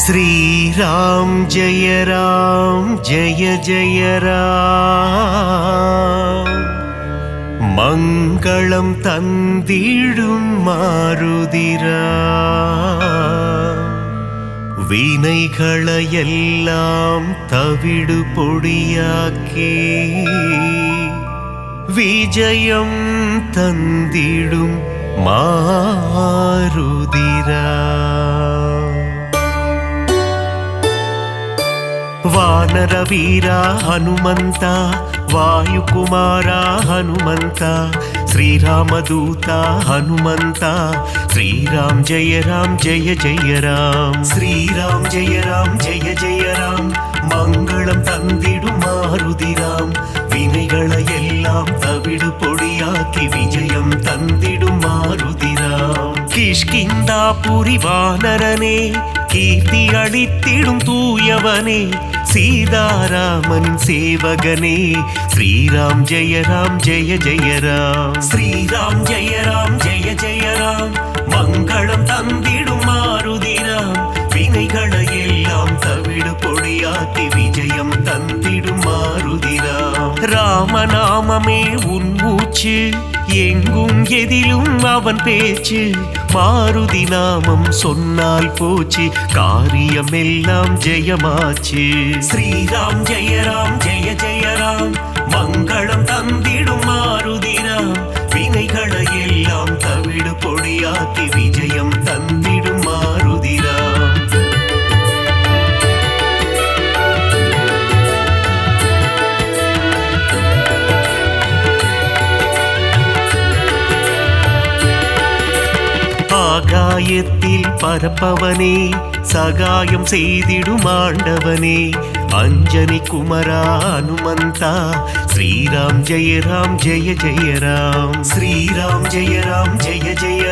श्रीराम जय जय राम मंगलम तंदिडुम मारुदिरा வினைகளையெல்லாம் தவிடு பொடியாக்கி விஜயம் தந்திடும் மாருதிரா வானர வீரா ஹனுமந்தா வாயுகுமாரா ஹனுமந்தா श्रीरामदूता हनुमंता श्रीराम जय राम श्रीराम जय राम मंगलम तंदिडुम मारुदिराम विनैगளையெல்லாம் தவிடு பொடியாக்கி விஜயம் தந்திடும் மாருதிராம் கிஷ்கிந்தாபுரி வானரனே கீர்த்தி அளித்திடும் தூயவனே सीतारामन सेवगने श्रीराम जय राम श्रीराम जय राम मंगलम तंदिडुम मारुदिराम विनैगளையெல்லாம் தவிடு பொடியாக்கி விஜயம் தந்திடும் மாருதிராம் ராமநாமமே உன் மூச்சு எங்கும் எதிலும் அவன் பேச்சு மாருதி நாமம் சொன்னால் போச்சு காரியமெல்லாம் ஜெயமாச்சு ஸ்ரீராம் ஜெய ராம் மங்களம் தந்திடும் மாருதிராம் வினைகளையெல்லாம் தவிடு பொடியாக்கி விஜயம் தந்திடும் மாருதிராம் ஆகாயத்தில் பரப்பவனே சகாயம் செய்திடும் ஆண்டவனே அஞ்சனி குமரா ஹனுமந்தா ஸ்ரீராம் ஜெய ராம் ஸ்ரீராம் ஜெய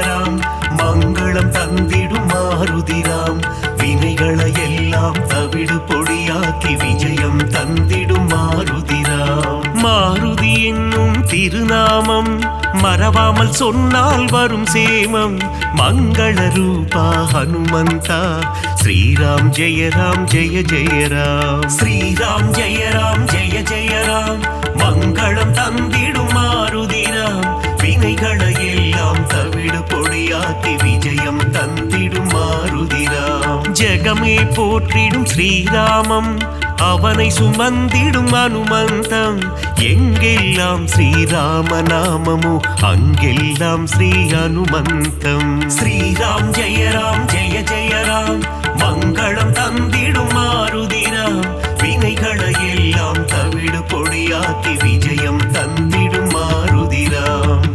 ராம் மங்களம் தந்திடும் மாருதிராம் வினைகளையெல்லாம் தவிடு பொடியாக்கி விஜயம் தந்திடும் மாருதிராம் மாருதி என்னும் திருநாமம் மறவாமல் சொன்னால் வரும் சேமம் மங்கள ரூபா ஹனுமந்தா ஸ்ரீராம் ஜெய ராம் ஸ்ரீராம் ஜெய ராம் மங்களம் தந்திடும் மாருதிராம் வினைகளையெல்லாம் தவிடு பொடியாக்கி விஜயம் தந்திடும் மாருதிராம் ஜெகமே போற்றிடும் ஸ்ரீராமம் அவனை சுமந்திடும் அனுமந்தம் எங்கெல்லாம் ஸ்ரீராம நாமமோ அங்கெல்லாம் ஸ்ரீ அனுமந்தம் ஸ்ரீராம் ஜெய ராம் மங்களம் தந்திடும் மாருதிராம் வினைகளையெல்லாம் தவிடு பொடியாக்கி விஜயம் தந்திடும் மாருதிராம்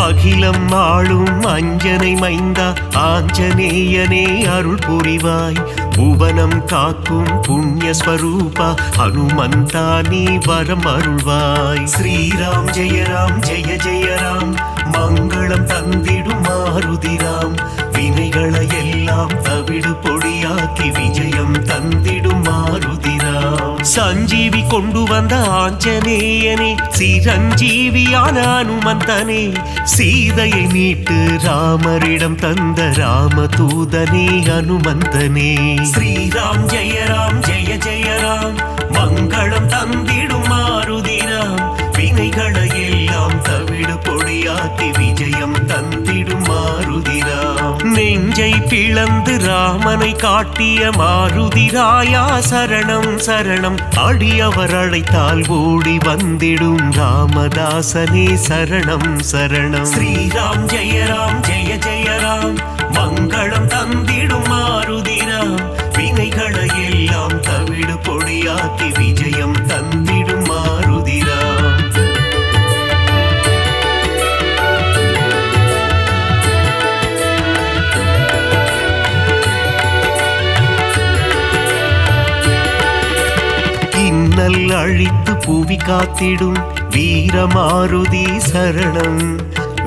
அகிலம் ஆளும் அஞ்சனை மைந்தா ஆஞ்சநேயனே அருள் புரிவாய் புவனம் காக்கும் புண்ணிய ஸ்வரூபா ஹனுமந்தா நீ வரம் அருள்வாய் ஸ்ரீராம் ஜெய ராம் மங்களம் தந்திடும் மாருதிராம் வினைகளையெல்லாம் தவிடு பொடியாக்கி விஜயம் தந்திடும் மாருதிராம் சஞ்சீவி கொண்டு வந்த ஆஞ்சநேயனே சிரஞ்சீவியான அனுமந்தனே சீதையை மீட்டு ராமரிடம் தந்த ராமதூதனே அனுமந்தனே ஸ்ரீராம் ஜெய ராம் மங்களம் தந்திடும் மாருதிராம் வினைகளையெல்லாம் தவிடு பொடியாக்கி விஜயம் தந்திடும் மாருதிராம் நெஞ்சை பிளந்து ராமனை காட்டிய மாருதிராயா சரணம் அடியவர் அழைத்தால் ஓடி வந்திடும் ராமதாசனே சரணம் ஸ்ரீராம் ஜெய ராம் மங்களம் தந்திடும் மாருதிராம் வினைகளையெல்லாம் தவிடு பொடியாக்கி விஜயம் தந்திடும் மாருதிராம் இன்னல் அழித்து புவி காத்திடும் வீரமாருதி சரணம்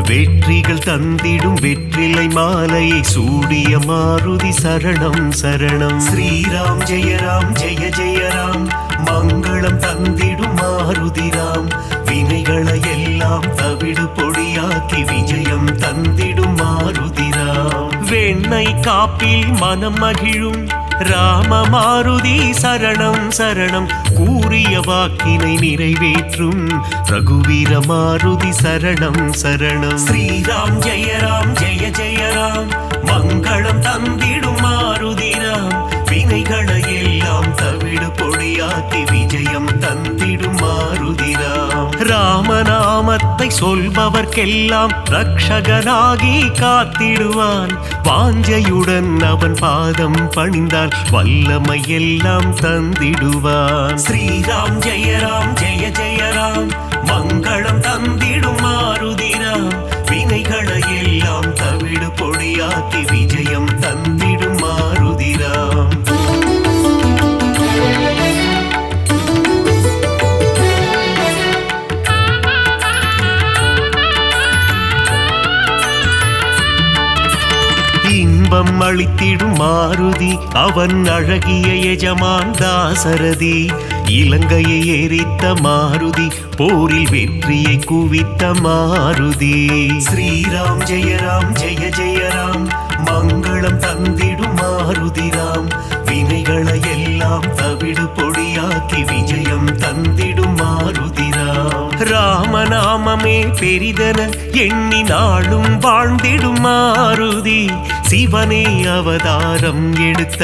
வெற்றிகள் தந்திடும் வெற்றிலை மாலையை சூடிய மாருதி சரணம் சரணம். ஸ்ரீராம் ஜெய ராம் ஜெய ஜெய ராம், மங்களம் தந்திடும் மாருதி ராம். வினைகளை எல்லாம் தவிடு பொடியாக்கி விஜயம் தந்திடும் மாருதி ராம். வெண்ணை காப்பில் மனம் மகிழும் ராம மாருதி சரணம் சரணம். கூறிய வாக்கினை நிறைவேற்றும் ரகுவீர மாருதி சரணம் சரணம். ஸ்ரீராம் ஜெய ராம் ஜெய ஜெய ராம், மங்களம் தந்திடும் மாருதி ராம். வினைகளை எல்லாம் தவிடு பொடியாக்கி விஜயம் தந்திடும் மாருதி ராம். ராமநாமத்தை சொல்பவர்க்கெல்லாம் ரக்ஷகனாகி காத்திடுவான். வாஞ்சையுடன் அவன் பாதம் பணிந்தால் வல்லமை எல்லாம் தந்திடுவான். ஸ்ரீராம் ஜெய ராம் ஜெய ஜெய ராம், மங்களம் தந்திடும் மாருதி ராம். வினைகளை எல்லாம் தவிடு பொடியாக்கி விஜயம் தந்திடும் மாருதி ராம். இன்பம் அளித்திடும் மாருதி அவன் அழகிய எஜமான் தாசரதி. இலங்கையை எரித்த மாருதி போரில் வெற்றியை குவித்த மாருதி. ஸ்ரீராம் ஜெய ராம் ஜெய ஜெய ராம், மங்களம் தந்திடும் மாருதி ராம். வினைகளை எல்லாம் தவிடு பொடியாக்கி விஜயம் தந்திடும் மாருதி ராம். ராமநாமமே பெரிதென எண்ணி நாளும் வாழ்ந்திடும் மாருதி. சிவனே அவதாரம் எடுத்த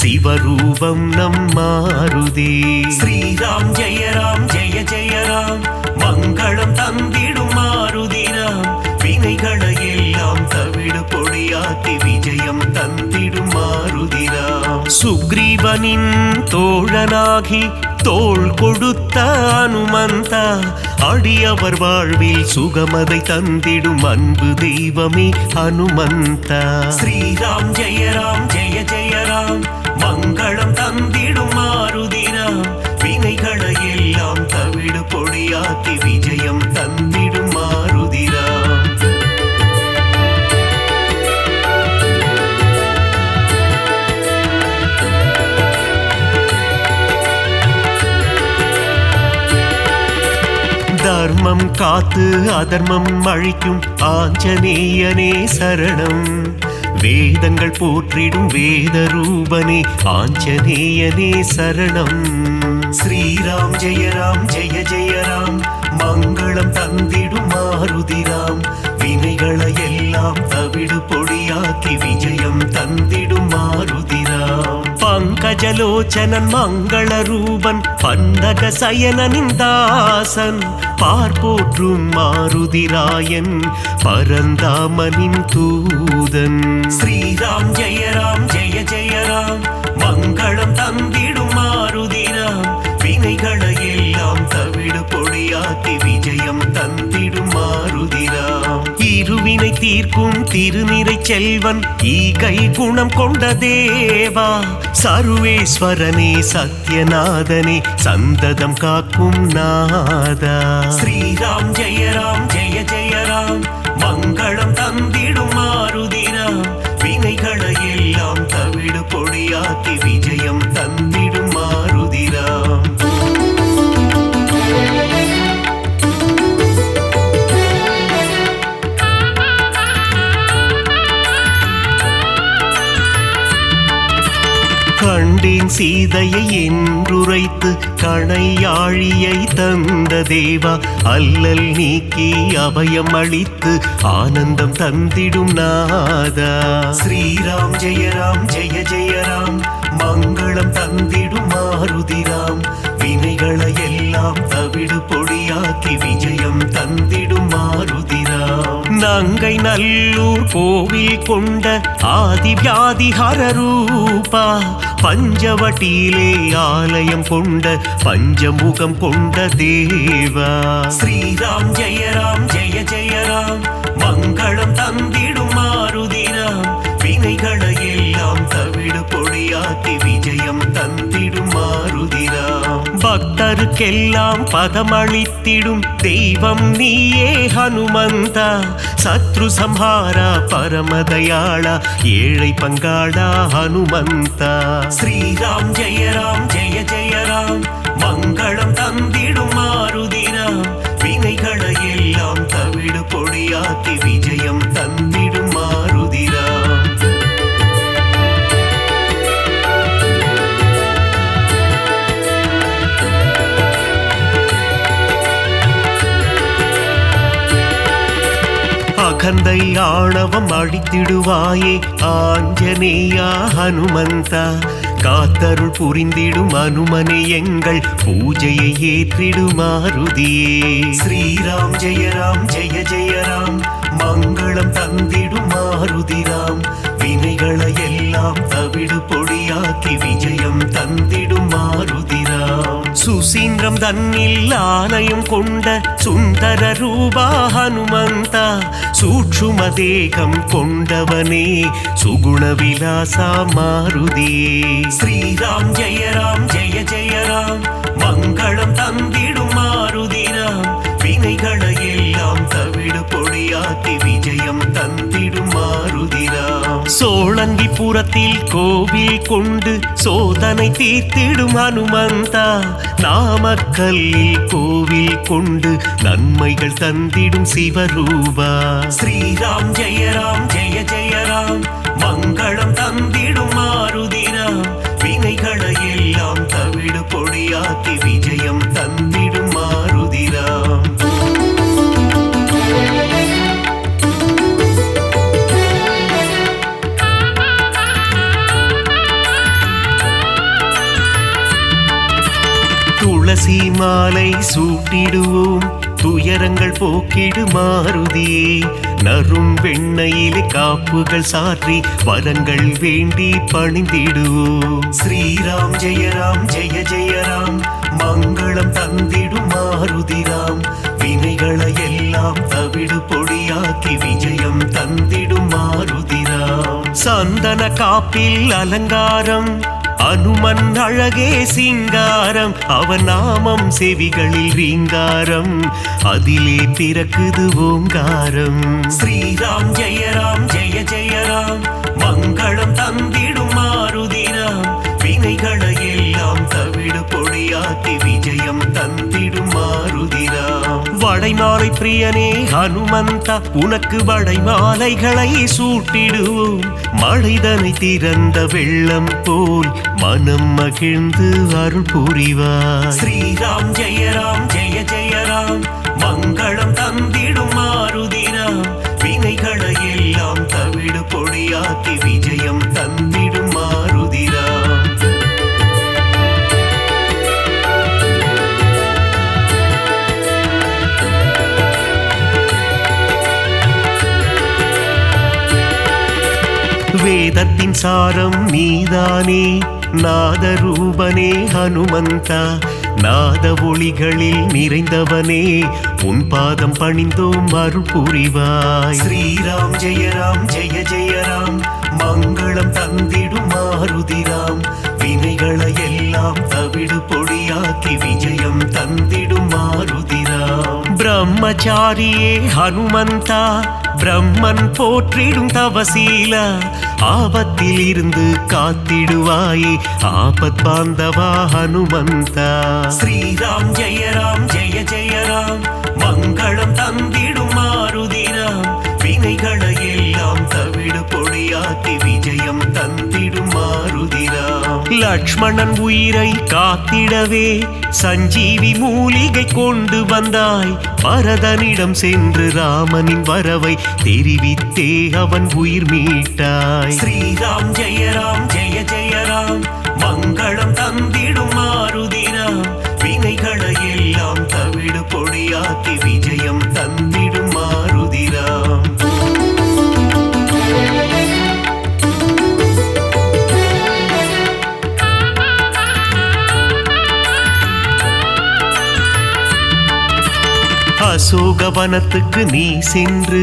சிவரூபம் நம் மாருதி. ஸ்ரீராம் ஜெய ராம் ஜெய ஜெய ராம், மங்களம் தந்திடும் மாருதி ராம். வினைகளை எல்லாம் தவிடு பொடியாக்கி விஜயம் தந்திடும் மாருதி ராம். சுக்ரீவனின் தோழனாகி தோள் கொடுத்த அனுமந்தா, அடியவர் வாழ்வில் சுகமதை தந்திடும் அன்பு தெய்வமே அனுமந்தா. ஸ்ரீராம் ஜெய ராம் ஜெய ஜெய ராம், மங்களம் தந்திடும் மாருதி ராம். வினைகளை எல்லாம் தவிடு பொடியாக்கி விஜயம் தந்திடும் மாருதி ராம். தர்மம் காத்து அதர்மம் அழிக்கும் ஆஞ்சநேயனே சரணம். வேதங்கள் போற்றிடும் வேத ரூபனே ஆஞ்சநேயனே சரணம். ஸ்ரீராம் ஜெய ராம் ஜெய ஜெய ராம், மங்களம் தந்திடும் மாருதி ராம். வினைகளை எல்லாம் தவிடு பொடியாக்கி விஜயம் தந்திடும் மாருதி ராம். பங்கஜலோச்சனன் மங்கள ரூபன் பன்னக சயனனின் தாசன். பார்ப்போற்றும் மாருதிராயன் பரந்தாமனின் தூதன். ஸ்ரீராம் ஜெய ராம் ஜெய ஜெய ராம், மங்களம் தந்திடும் மாருதி ராம். வினைகளை எல்லாம் தவிடு பொடியாக்கி விஜயம் தந்திடும் மாருதி ராம். இருவினை தீர்க்கும் திருநிறை செல்வன் ஈகை குணம் கொண்ட தேவா. சர்வேஸ்வரனே சத்யநாதனே சந்ததம் காக்கும் நாதா. ஸ்ரீராம் ஜெய ராம் ஜெய ஜெய ராம், மங்களம் தந்திடும் மாருதி ராம். வினைகளை எல்லாம் தவிடு பொடியாக்கி விஜயம் தந்திடும் மாருதி ராம். கண்டேன் சீதையை என்றுரைத்து கணையாழியை தந்த தேவா. அல்லல் நீக்கி அபயம் அளித்து ஆனந்தம் தந்திடும் நாதா. ஸ்ரீராம் ஜெய ராம் ஜெய ஜெய ராம், மங்களம் தந்திடும் மாருதி ராம். வினைகளை எல்லாம் தவிடு பொடியாக்கி விஜயம் தந்திடும் மாருதி ராம். நங்கை நல்லூர் கோவில் கொண்ட ஆதி வியாதிஹர ரூபா. பஞ்சவட்டியிலே ஆலயம் கொண்ட பஞ்சமுகம் கொண்ட தேவா. ஸ்ரீராம் ஜெய ராம் ஜெய ஜெய ராம், மங்களம் தந்திடும் மாருதி ராம். வினைகளை எல்லாம் தவிடு பொடியாக்கி விஜயம் தந்திடும் மாருதி ராம். பக்தருக்கெல்லாம் பதமளித்திடும் தெய்வம் நீயே ஹனுமந்தா. சத்ரு சம்ஹாரா பரமதயாளா ஏழை பங்காளா ஹனுமந்தா. ஸ்ரீராம் ஜெய ராம் ஜெய ஜெய ராம் மங்களம் தந்திடும் மாருதிராம். வினைகளை எல்லாம் தவிடு பொடியாக்கி விஜயம் தந்திடும் மாருதிராம். அகந்தை ஆணவம் அழித்திடுவாயே ஆஞ்சநேயா ஹனுமந்தா. காத்தருள் புரிந்திடும் அனுமனே எங்கள் பூஜையை ஏற்றிடும் மாருதியே. ஸ்ரீராம் ஜெய ராம் ஜெய ஜெய ராம் மங்களம் தந்திடும் மாருதிராம். வினைகளை எல்லாம் தவிடு பொடியாக்கி விஜயம் தந்திடும் மாருதிராம். சுசீந்திரம் தன்னில் ஆலயம் கொண்ட சுந்தர ரூபா ஹனுமந்தா. சூட்சும தேகம் கொண்டவனே சுகுண விலாசா மாருதியே. ஸ்ரீராம் ஜெய ராம் ஜெய ஜெய ராம் மங்களம் தந்திடும் மாருதிராம். வினைகளை எல்லாம் தவிடு பொடியாக்கி விஜயம் தந்திடும் மாருதிராம். சோழங்கிபுரத்தில் கோவில் கொண்டு சோதனை தீர்த்திடும் ஹனுமந்தா. நாமக்கல்லில் கோவில் கொண்டு நன்மைகள் தந்திடும் சிவரூபா. ஸ்ரீராம் ஜெய ராம் ஜெய ஜெய ராம் மங்களம் தந்திடும் மாருதிராம். வினைகளை எல்லாம் தவிடு பொடியாக்கி விஜயம் தந்திடும் மாருதிராம். துளசி மாலை சூட்டிடுவோம் துயரங்கள் போக்கிடு மாருதியே. நரும் வெண்ணையிலே காப்புகள் சாற்றி வரங்கள் வேண்டி பணிந்திடுவோம். ஸ்ரீராம் ஜெய ராம் ஜெய ஜெய ராம் மங்களம் தந்திடும் மாருதிராம். வினைகளை எல்லாம் தவிடு பொடியாக்கி விஜயம் தந்திடும் மாருதிராம். சந்தன காப்பில் அலங்காரம் அனுமன் அழகே சிங்காரம். அவன் நாமம் செவிகளில் ரீங்காரம் அதிலே பிறக்குது ஓங்காரம். ஸ்ரீராம் ஜெய ராம் ஜெய ஜெய ராம் மங்களம் தந்திடும் மாருதிராம். வினைகளை எல்லாம் தவிடு பொடியாக்கி விஜயம் தந்திடும் மாருதிராம். வடைமாலை பிரியனே ஹனுமந்தா உனக்கு வடைமாலைகளை சூட்டிடுவோம். மழைதனை திறந்த வெள்ளம் போல் மனம் மகிழ்ந்து அருள் புரிவார். ஸ்ரீராம் ஜெய ராம் ஜெய ஜெய ராம் மங்களம் தந்திடும் மாருதிராம். வினைகளை எல்லாம் தவிடு பொடியாக்கி விஜயம் தந்திடும் மாருதிராம். வேதத்தின் சாரம் நீதானே நாதரூபனே ஹனுமந்தா. நாத ஒளிகளில் நிறைந்தவனே உன் பாதம் பணிந்தோம் அருள் புரிவாய். ஸ்ரீராம் ஜெய ராம் ஜெய ஜெய ராம் மங்களம் தந்திடும் மாருதிராம். வினைகளை எல்லாம் தவிடு பொடியாக்கி விஜயம் தந்திடும் மாருதிராம். பிரம்மச்சாரியே ஹனுமந்தா பிரம்மன் போற்றிடும் தவசீலா. ஆபத்தில் இருந்து காத்திடுவாயே ஆபத் பாந்தவா ஹனுமந்தா. ஸ்ரீராம் ஜெய ராம் ஜெய ஜெய ராம் மங்களம் தந்திடும் மாருதிராம். வினைகளை எல்லாம் தவிடு பொடியாக்கி விஜயம் தந்திடும் மாருதிராம். லக்ஷ்மணன் உயிரை காத்திடவே சஞ்சீவி மூலிகை கொண்டு வந்தாய். பரதனிடம் சென்று ராமனின் வரவை தெரிவித்தே அவன் உயிர் மீட்டாய். ஸ்ரீராம் ஜெய ராம் ஜெய ஜெய ராம் மங்களம் தந்திடும் மாருதிராம். வினைகளை எல்லாம் தவிடு பொடியாக்கி விஜயம் தந்திடும் மாருதிராம். அசோகவனத்துக்கு நீ சென்று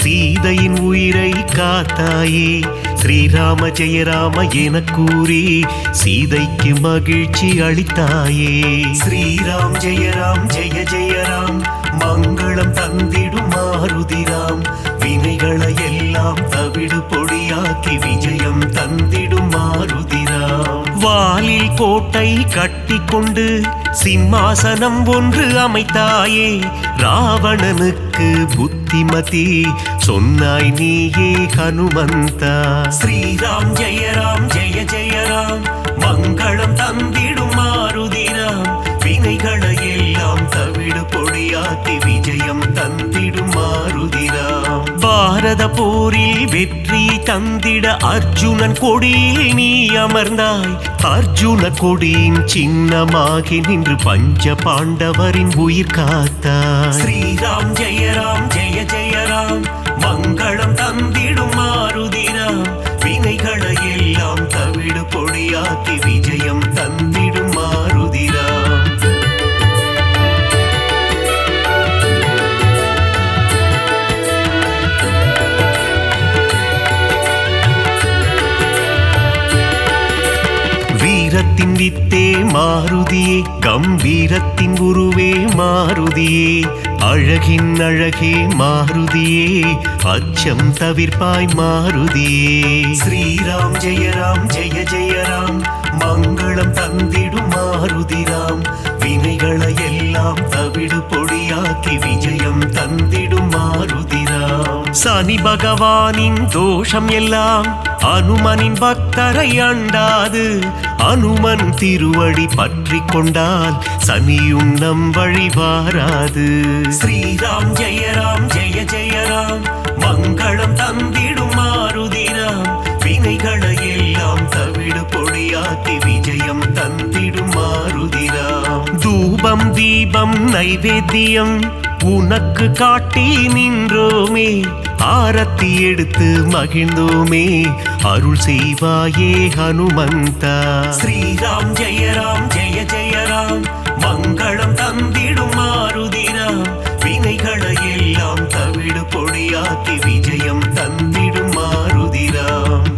சீதையின் உயிரை காத்தாயே. ஸ்ரீராம ஜெய ராம என கூறி சீதைக்கு மகிழ்ச்சி அளித்தாயே. ஸ்ரீராம் ஜெய ஜெய ராம் மங்களம் தந்திடும் மாருதிராம் வினைகளை எல்லாம் தவிடு பொடியாக்கி விஜயம் தந்திடும் மாருதிராம். வாலில் கோட்டை கட்டி கொண்டு சிம்மாசனம் ஒன்று அமைத்தாயே. ராவணனுக்கு புத்திமதி சொன்னாய் நீயே ஹனுமந்தா. ஸ்ரீராம் ஜெய ஜெய ராம் மங்களம் தந்திடும் மாருதிராம் வினைகளை எல்லாம் தவிடு பொடியாக்கி விஜயம் தந்திடும் மாருதிராம். பாரத போரில் வெற்றி தந்திட அர்ஜுனன் கொடியில் நீ அமர்ந்தாய். அர்ஜுன கொடியின் சின்னமாகி நின்று பஞ்ச பாண்டவரின் உயிர் காத்தாய். ஸ்ரீராம் ஜெய ஜெய ராம் மங்களம் தந்திடும் மாருதிராம் வினைகளை எல்லாம் தவிடு பொடியாக்கி விஜயம் தந்திடும் மாருதிராம். வீரத்தின் வித்தே மாருதியே கம்பீரத்தின் உருவே மாருதியே அழகின் அழகே மாருதியே அச்சம் தவிர்ப்பாய் மாருதியே. ஸ்ரீராம் ஜெய ஜெய ராம் மங்களம் தந்திடும் மாருதிராம் வினைகளை எல்லாம் தவிடு பொடியாக்கி விஜயம் தந்திடும் மாருதிராம். சனி பகவானின் தோஷம் எல்லாம் அனுமனின் பக்தரை அண்டாது. அனுமன் திருவடி பற்றி கொண்டால் சனியும் நம் வழி வாராது. ஸ்ரீராம் ஜெய ஜெய ராம் மங்களம் தந்திடும் மாருதிராம் வினைகளை எல்லாம் தவிடு பொடியாக்கி விஜயம் தந்திடும் மாருதிராம். தூபம் தீபம் நைவேத்தியம் உனக்கு காட்டி நின்றோமே. ஆரத்தி எடுத்து மகிழ்ந்தோமே அருள் செய்வாயே ஹனுமந்தா. ஸ்ரீராம் ஜெய ஜெய ராம் மங்களம் தந்திடும் மாருதிராம் வினைகளை எல்லாம் தவிடு பொடியாக்கி விஜயம் தந்திடும் மாருதிராம்.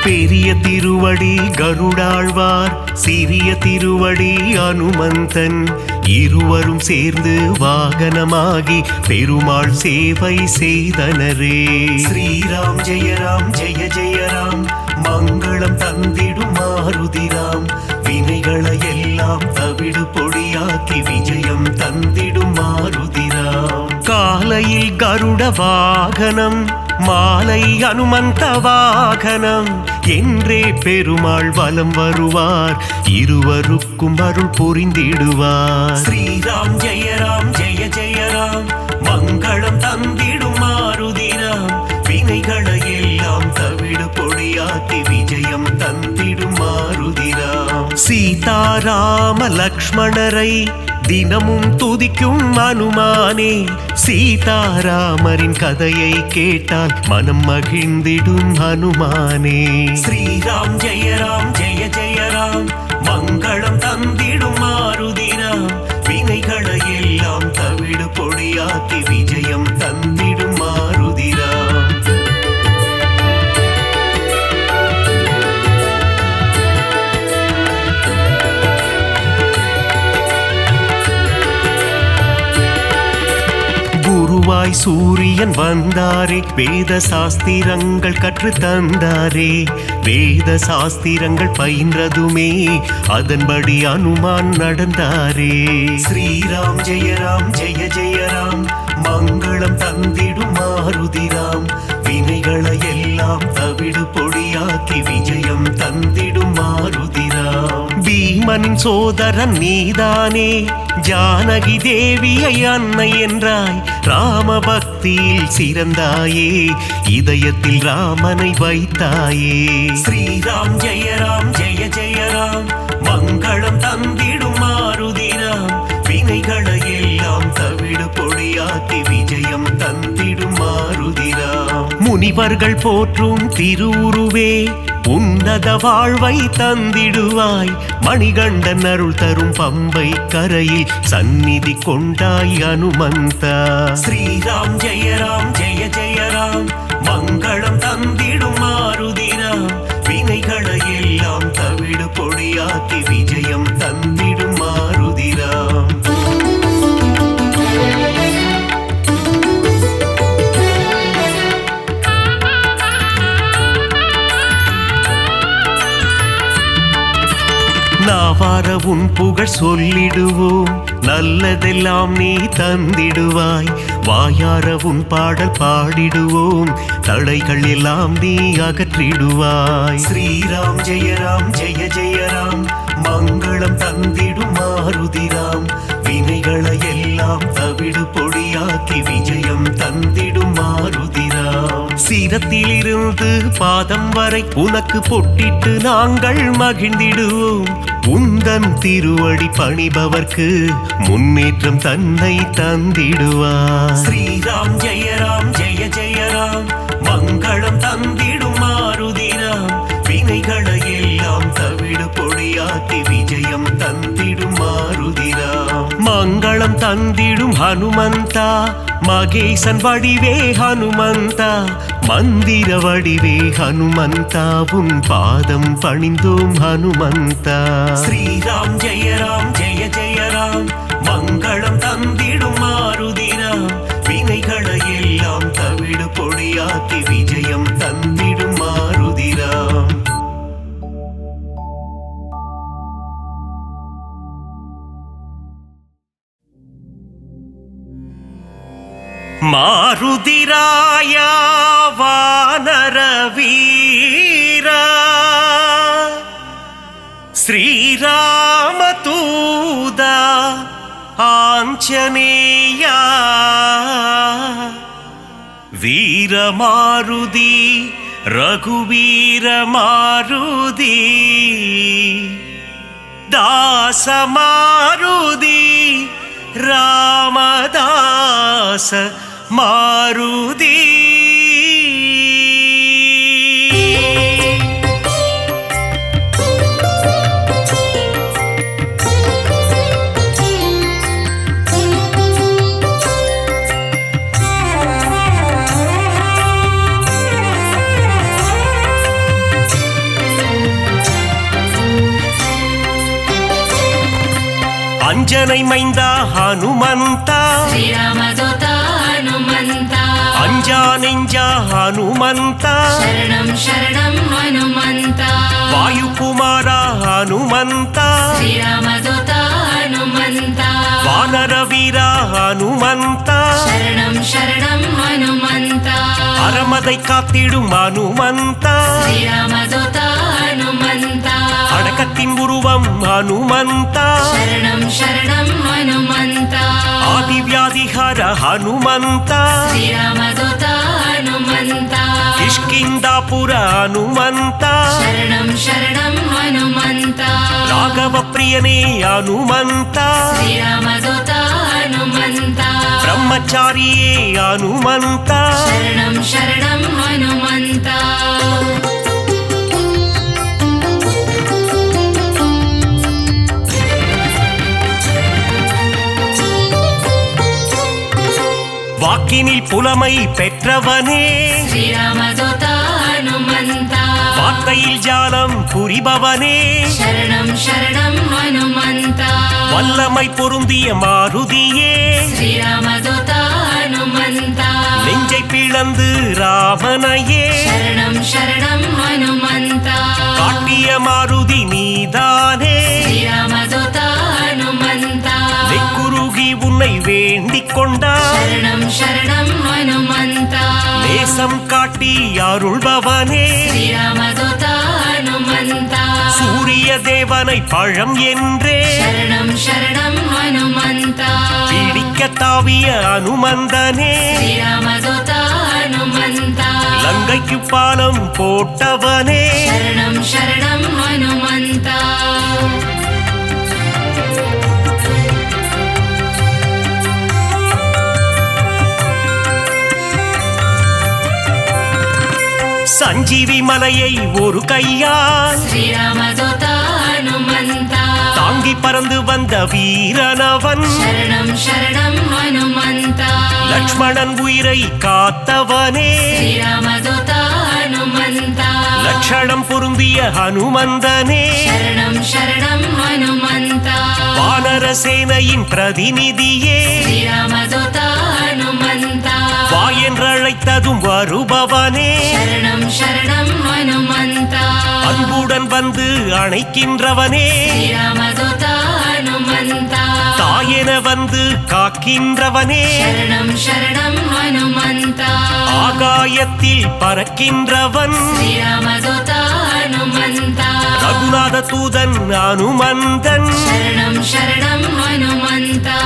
பெரிய திருவடி கருடாழ்வார் சிறிய திருவடி அனுமந்தன் இருவரும் சேர்ந்து வாகனமாகி பெருமாள் சேவை செய்தனரே. ஸ்ரீராம் ஜெய ஜெய ராம் மங்களம் தந்திடும் மாருதிராம் வினைகளை எல்லாம் தவிடு பொடியாக்கி விஜயம் தந்திடும் மாருதிராம். காலையில் கருட வாகனம் மாலை அனுமந்த வாகனம் என்றே பெருமாள் வலம் வருவார் இருவருக்கும் அருள் புரிந்திடுவார். ஸ்ரீராம் ஜெய ஜெய ராம் மங்களம் தந்திடும் மாருதிராம் வினைகளை எல்லாம் தவிடு பொடியாக்கி விஜயம் தந்திடும் மாருதிராம். சீதாராம லக்ஷ்மணரை தினமும் துதிக்கும் அனுமானே. சீதாராமரின் கதையை கேட்டால் மனம் மகிழ்ந்திடும் ஹனுமானே. ஸ்ரீராம் ஜெய ஜெய ராம் மங்களம் தந்திடும் மாருதிராம் வினைகளை எல்லாம் தவிடு பொடியாக்கி விஜயம் தந்திடும் மாருதிராம். குருவாய் சூரியன் வந்தாரே வேத சாஸ்திரங்கள் கற்று தந்தாரே. வேத சாஸ்திரங்கள் பயின்றதுமே அதன்படி அனுமான் நடந்தாரே. ஸ்ரீராம் ஜெய ஜெய ராம் மங்களம் தந்திடும் மாருதிராம் வினைகளை எல்லாம் தவிடு பொடியாக்கி விஜயம் தந்திடும் மாருதிராம். பீமனின் சோதரன் நீதானே ஜானகி தேவியை அன்னை என்றாய். ராம பக்தியில் சிறந்தாயே இதயத்தில் ராமனை வைத்தாயே. ஸ்ரீராம் ஜெய ஜெய ராம் மங்களம் தந்திடும் மாருதிராம் வினைகளை எல்லாம் தவிடு பொடியாக்கி விஜயம் தந்திடும் மாருதிராம். முனிவர்கள் போற்றும் திருவுருவே உன்னத வாழ்வை தந்திடுவாய். மணிகண்டன் அருள் தரும் பம்பை கரையில் சந்நிதி கொண்டாய் அனுமந்தா. ஸ்ரீராம் ஜெயராம் ஜெய ஜெயராம் மங்களம் தந்திடும் மாருதிராம். வினைகளை எல்லாம் தவிடு பொடியாக்கி விஜயம் தந்திடும் மாருதிராம். நாவார உன் புகழ் சொல்லிடுவோம், நல்லதெல்லாம் நீ தந்திடுவாய். வாயார உன் பாடல் பாடிடுவோம், தடைகள் எல்லாம் நீ அகற்றிடுவாய். ஸ்ரீராம் ஜெயராம் ஜெய ஜெயராம் மங்களம் தந்திடும் மாருதிராம். வினைகளை எல்லாம் தவிடு பொடியாக்கி விஜயம் தந்திடும் மாருதிராம். சிரத்திலிருந்து பாதம் வரை உனக்கு பொட்டிட்டு நாங்கள் மகிழ்ந்திடுவோம். உந்தன் திருவடி பணிபவர்க்கு முன்னேற்றம் தன்னை தந்திடுவார். ஸ்ரீராம் ஜெயராம் ஜெய ஜெயராம் மங்களம் தந்திடும் மாருதிராம். வினைகளை எல்லாம் தவிடு பொடியாக்கி விஜயம் தந்திடும் மாருதிராம். மங்களம் தந்திடும் ஹனுமந்தா, மகேசன் வடிவே ஹனுமந்தா, மந்திர வடிவே ஹனுமந்தா, உன் பாதம் பணிந்தோம் ஹனுமந்தா. ஸ்ரீராம் ஜெயராம் ஜெய ஜெயராம் மங்களம் தந்திடும் மாருதிராம். வினைகளை எல்லாம் தவிடு பொடியாக்கி விஜயம் தந்திடும் மாருதிராம். மாருதிராயா வானர வீரா, ஸ்ரீராம தூதா ஆஞ்சநேயா, வீரமாருதி ரகுவீர மாருதி, தாசமாருதி ராமதாச மாருதி. அஞ்சனை மைந்தா ஹனுமந்தா, ஸ்ரீராமதூதா ஹனுமந்தா, அஞ்சா நெஞ்சா ஹனுமந்தா, சரணம் சரணம் ஹனுமந்தா, வாயுகுமாரா ஹனுமந்தா, ஸ்ரீராமதூதா ஹனுமந்தா, வானர வீரா ஹனுமந்தா, சரணம் சரணம் ஹனுமந்தா, அறமதை காத்திடும் ஹனுமந்தா, ஸ்ரீராமதூதா ஹனுமந்தா, அடக்கத்தின் உருவம் ஹனுமந்தா, சரணம் சரணம் ஹனுமந்தா, ஆதிவியாதிஹர ஹனுமந்தா, ஸ்ரீராமதூதா ஹனுமந்தா, கிஷ்கிந்தாபுர ஹனுமந்தா, சரணம் சரணம் ஹனுமந்தா, ராகவ பிரியனே ஹனுமந்தா, ஸ்ரீராமதூதா ஹனுமந்தா, பிரம்மச்சாரியே ஹனுமந்தா, சரணம் சரணம் ஹனுமந்தா. வாக்கினில் புலமை பெற்றவனே, ஸ்ரீராமதூதா ஹனுமந்தா, வார்த்தையில் ஜாலம் புரிபவனே, சரணம் சரணம் ஹனுமந்தா, வல்லமை பொருந்திய மாருதியே, ஸ்ரீராமதூதா ஹனுமந்தா, நெஞ்சை பிளந்து ராமனையே, சரணம் சரணம் ஹனுமந்தா, காட்டிய மாருதி நீதானே, ஸ்ரீராமதூதா ஹனுமந்தா, நெக்குருகி உன்னை வேண்டிக் கொண்டார், சரணம் சரணம் ஹனுமந்தா, நேசம் காட்டி அருள்பவனே, ஸ்ரீராமதூதா ஹனுமந்தா, சூரிய தேவனை பழம் என்றே சரணம் சரணம் ஹனுமந்தா, பிடிக்க தாவிய அனுமந்தனே, ஸ்ரீராமதூதா ஹனுமந்தா, லங்கைக்கு பாலம் போட்டவனே, சரணம் சரணம் ஹனுமந்தா. சஞ்சீவி மலையை ஒரு கையால் ஸ்ரீராமதூத ஹனுமந்தா தாங்கி பறந்து வந்த வீரனவன் சரணம் சரணம் ஹனுமந்தா லக்ஷ்மணன் உயிரை காத்தவனே ஸ்ரீராமதூத ஹனுமந்தா லட்சணம் பொருந்திய ஹனுமந்தனே சரணம் சரணம் ஹனுமந்தா வானர சேனையின் பிரதிநிதியே ஸ்ரீராமதூத ஹனுமந்தா வா என்றழைத்ததும் வருபவனே சரணம் சரணம் ஹனுமந்தா அன்புடன் வந்து அணைக்கின்றவனே ஸ்ரீராமதூத ஹனுமந்தா தாயென வந்து காக்கின்றவனே சரணம் சரணம் ஹனுமந்தா ஆகாயத்தில் பறக்கின்றவன் ஸ்ரீராமதூத ஹனுமந்தா ரகுநாத தூதன் அனுமந்தன் சரணம் சரணம் ஹனுமந்தா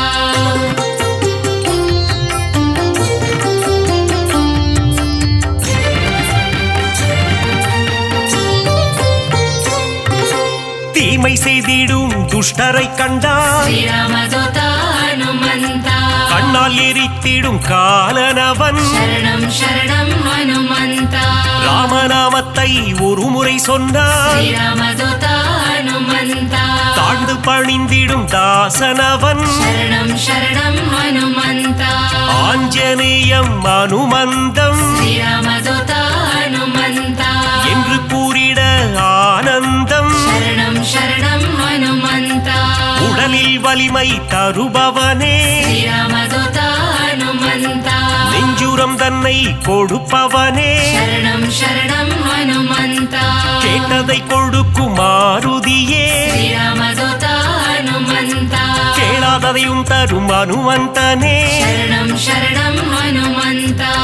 தீமை செய்திடும் துஷ்டரை கண்டால் ஸ்ரீராமதூத ஹனுமந்தா கண்ணால் எரித்திடும் காலனவன் சரணம் சரணம் ஹனுமந்தா ராமநாமத்தை ஒரு முறை சொன்னால் ஸ்ரீராமதூத ஹனுமந்தா தாழ்ந்து பணிந்திடும் தாசனவன் சரணம் சரணம் ஹனுமந்தா ஆஞ்சநேயம் அனுமந்தம் ஸ்ரீராமதூத ஹனுமந்தா என்று கூறிட ஆனந்தம் சரணம் சரணம் ஹனுமந்தா உடலில் வலிமை தருபவனே ஸ்ரீராமதூத ஹனுமந்தா நெஞ்சுரம் தன்னை கொடுப்பவனே சரணம் சரணம் ஹனுமந்தா கேட்டதை கொடுக்கும் மாருதியே ஸ்ரீராமதூத ஹனுமந்தா கேளாததையும் தரும் அனுமந்தனே சரணம் சரணம் ஹனுமந்தா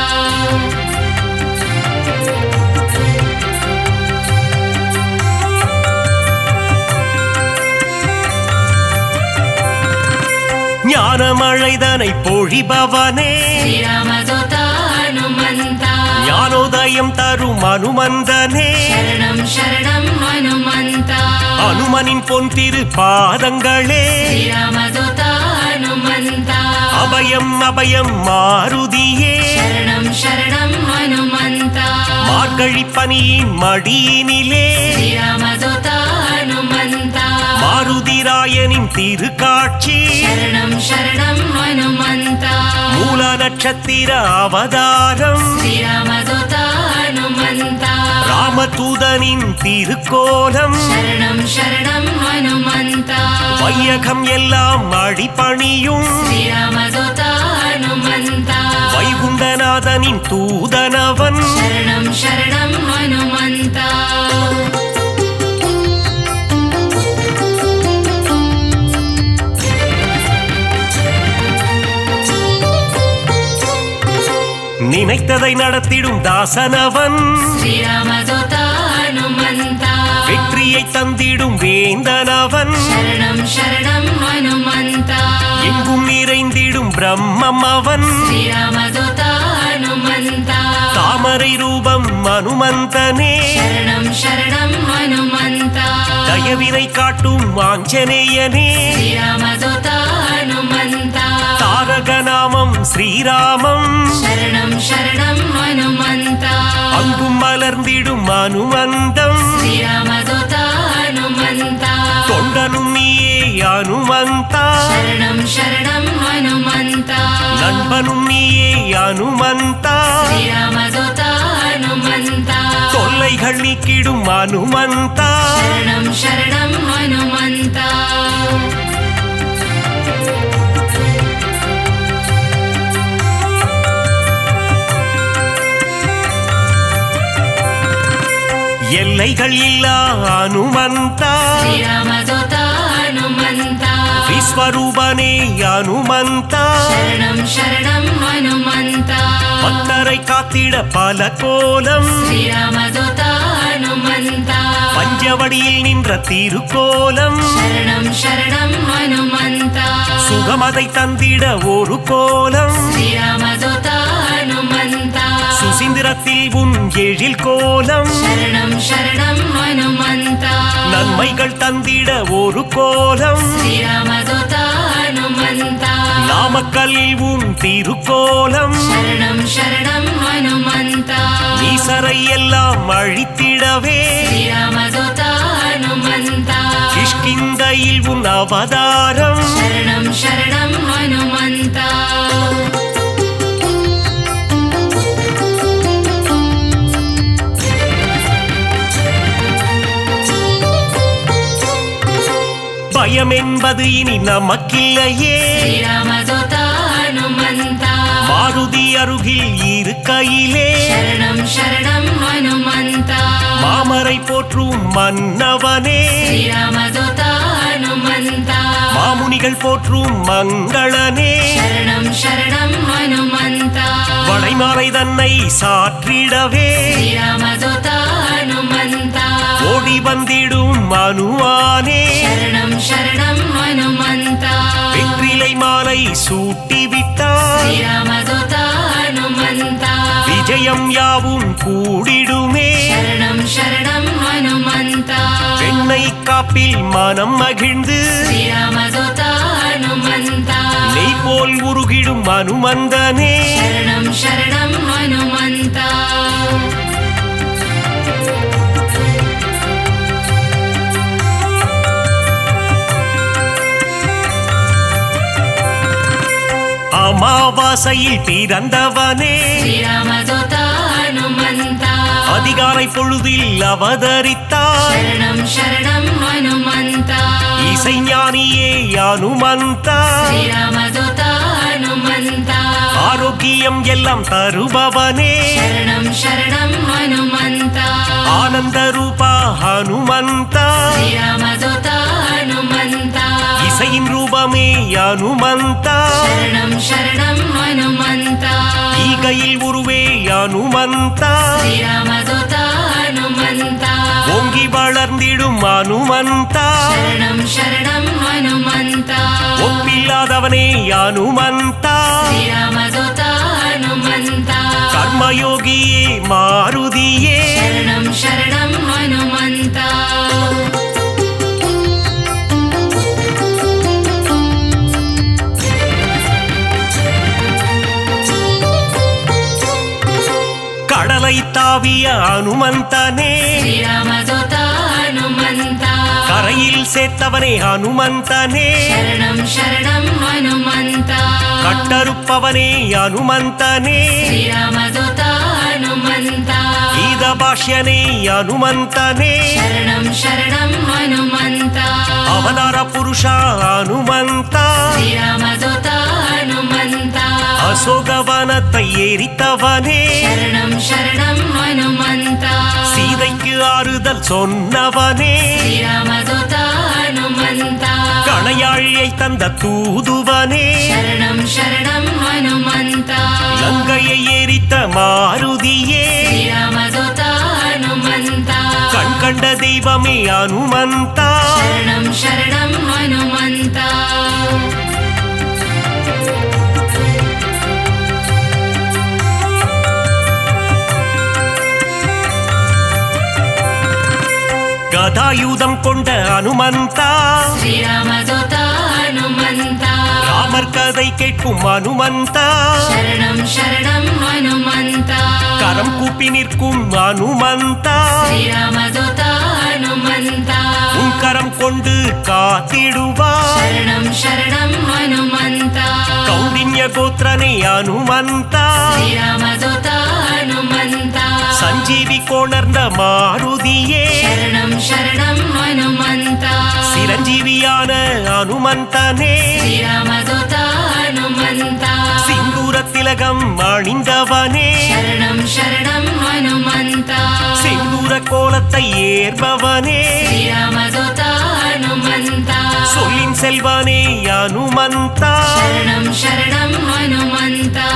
ஞானமழைதனை பொழிபவனே ஸ்ரீராமதூத ஹனுமந்தா ஞானோதயம் தரும் அனுமந்தனே சரணம் சரணம் ஹனுமந்தா அனுமனின் பொன் திரு பாதங்களே ஸ்ரீராமதூத ஹனுமந்தா அபயம் அபயம் மாருதியே சரணம் சரணம் ஹனுமந்தா மார்கழி பனியின் மடியினிலே ஸ்ரீராமதூத ஹனுமந்தா மாருதிராயனின் திருக்காட்சி சரணம் சரணம் ஹனுமந்தா மூல நட்சத்திர அவதாரம் ஸ்ரீராமதூத ஹனுமந்தா ராமதூதனின் திருக்கோலம் சரணம் சரணம் ஹனுமந்தா வையகம் எல்லாம் அடிபணியும் ஸ்ரீராமதூத ஹனுமந்தா வைகுண்டநாதனின் தூதனவன் சரணம் சரணம் ஹனுமந்தா நினைத்ததை நடத்திடும் தாசனவன் ஸ்ரீராமதூத ஹனுமந்தா வெற்றியை தந்திடும் வேந்தனவன் சரணம் சரணம் ஹனுமந்தா எங்கும் நிறைந்திடும் பிரம்மம் அவன் ஸ்ரீராமதூத ஹனுமந்தா தாமரை ரூபம் அனுமந்தனே சரணம் சரணம் ஹனுமந்தா தயவினை காட்டும் ஆஞ்சநேயனே ஸ்ரீராமதூத ஹனுமந்தா தாரக நாமம் ஸ்ரீராமம் சரணம் சரணம் ஹனுமந்தா அங்கும் மலர்ந்திடும் அனுமந்தம் ஸ்ரீராமதூத ஹனுமந்தா தொண்டனும் நீயே அனுமந்தா சரணம் சரணம் ஹனுமந்தா நண்பனும் நீயே அனுமந்தா ஸ்ரீராமதூத ஹனுமந்தா தொல்லைகள் நீக்கிடும் அனுமந்தா சரணம் சரணம் ஹனுமந்தா எல்லைகள் இல்லா அனுமந்தா ஸ்ரீராமதூத ஹனுமந்தா விஸ்வரூபனே அனுமந்தா சரணம் சரணம் ஹனுமந்தா பக்தரை காத்திட பல கோலம் ஸ்ரீராமதூத ஹனுமந்தா பஞ்சவடியில் நின்ற திருக்கோலம் சரணம் சரணம் ஹனுமந்தா சுகமதை தந்திட ஒரு கோலம் ஸ்ரீராமதூத ஹனுமந்தா சுசீந்திரத்தில் உன் எழில் கோலம் சரணம் சரணம் ஹனுமந்தா நன்மைகள் தந்திட ஒரு கோலம் ஸ்ரீராமதூத ஹனுமந்தா நாமக்கல் உன் திருக்கோலம் சரணம் சரணம் ஹனுமந்தா ஈசரை எல்லாம் அழித்திடவே ஸ்ரீராமதூதா ஹனுமந்தா கிஷ்கிந்தையில் உன் அவதாரம் சரணம் சரணம் ஹனுமந்தா பயம் என்பது இனி நமக்கில்லையே ஸ்ரீராமதூதா ஹனுமந்தா மாருதி அருகில் இருக்கையிலே சரணம் சரணம் ஹனுமந்தா மாமரை போற்றும் மன்னவனே ஸ்ரீராமதூதா ஹனுமந்தா மாமுனிகள் போற்றும் மங்களனே சரணம் சரணம் ஹனுமந்தா வளைமாலை தன்னை சாற்றிடவே ஸ்ரீராமதூதா ஹனுமந்தா ஓடி வந்திடும் அனுமானே சரணம் சரணம் ஹனுமந்தா வெற்றிலை மாலை சூட்டிவிட்டார் ஸ்ரீராமதூதா ஹனுமந்தா விஜயம் யாவும் கூடிடுமே சரணம் சரணம் ஹனுமந்தா வெண்ணை காப்பில் மனம் மகிழ்ந்து ஸ்ரீராமதூதா ஹனுமந்தா நெய் போல் உருகிடும் அனுமந்தனே சரணம் சரணம் ஹனுமந்தா அமாவாசையில் பிறந்தவனே ஸ்ரீராமதூதா ஹனுமந்தா அதிகாலை பொழுதில் அவதரித்தார் சரணம் சரணம் ஹனுமந்தா இசைஞானியே அனுமந்தா ஸ்ரீராமதூதா ஹனுமந்தா ஆரோக்கியம் எல்லாம் தருபவனே சரணம் சரணம் ஹனுமந்தா ஆனந்த ரூபா ஹனுமந்தா ஸ்ரீராமதூதா ஹனுமந்தா இசையின் ரூபமே அனுமந்தா சரணம் சரணம் ஹனுமந்தா ஈகையில் உருவே அனுமந்தா ஸ்ரீராமதூதா ஹனுமந்தா ஓங்கி வளர்ந்திடும் அனுமந்தா சரணம் சரணம் ஹனுமந்தா ஒப்பில்லாதவனே அனுமந்தா ஸ்ரீராமதூதா ஹனுமந்தா கர்மயோகியே மாருதியே சரணம் சரணம் ஹனுமந்தா கடலை தாவிய அனுமந்தனே ஸ்ரீராமதூதா ஹனுமந்தா கரையில் சேர்த்தவனே அனுமந்தனே சரணம் சரணம் ஹனுமந்தா கட்டறுப்பவனே அனுமந்தனே ஸ்ரீராமதூதா ஹனுமந்தா கீத பாஷ்யனே அனுமந்தனே சரணம் சரணம் ஹனுமந்தா அவதார புருஷா அனுமந்தா ஸ்ரீராமதூதா ஹனுமந்தா அசோகவனத்தை எரித்தவனே சரணம் சரணம் ஹனுமந்தா சீதைக்கு ஆறுதல் சொன்னவனே ஸ்ரீராமதூதா ஹனுமந்தா கணையாழியை தந்த தூதுவனே சரணம் சரணம் ஹனுமந்தா லங்கையை எரித்த மாருதியே ஸ்ரீராமதூதா ஹனுமந்தா கண் கண்ட தெய்வமே அனுமந்தா சரணம் சரணம் ஹனுமந்தா கதாயுதம் கொண்ட அனுமந்தா ஸ்ரீராமதூதா ஹனுமந்தா ராமர் கதை கேட்கும் அனுமந்தா சரணம் சரணம் ஹனுமந்தா கரம் கூப்பி நிற்கும் அனுமந்தா ஸ்ரீராமதூதா ஹனுமந்தா உன் கரம் கொண்டு காத்திடுவார் சரணம் சரணம் ஹனுமந்தா கௌண்டின்ய கோத்திரனே அனுமந்தா ஸ்ரீராமதூதா ஹனுமந்தா சஞ்சீவி கோணர்ந்த மாருதியே சரணம் சரணம் ஹனுமந்தா சிரஞ்சீவியான அனுமந்தனே ஸ்ரீராமதூதா ஹனுமந்தா சிந்தூர திலகம் அணிந்தவனே சரணம் சரணம் ஹனுமந்தா செந்தூர கோலத்தை ஏற்பவனே ஸ்ரீராமதூதா ஹனுமந்தா சொல்லின் செல்வனே அனுமந்தா சரணம் சரணம் ஹனுமந்தா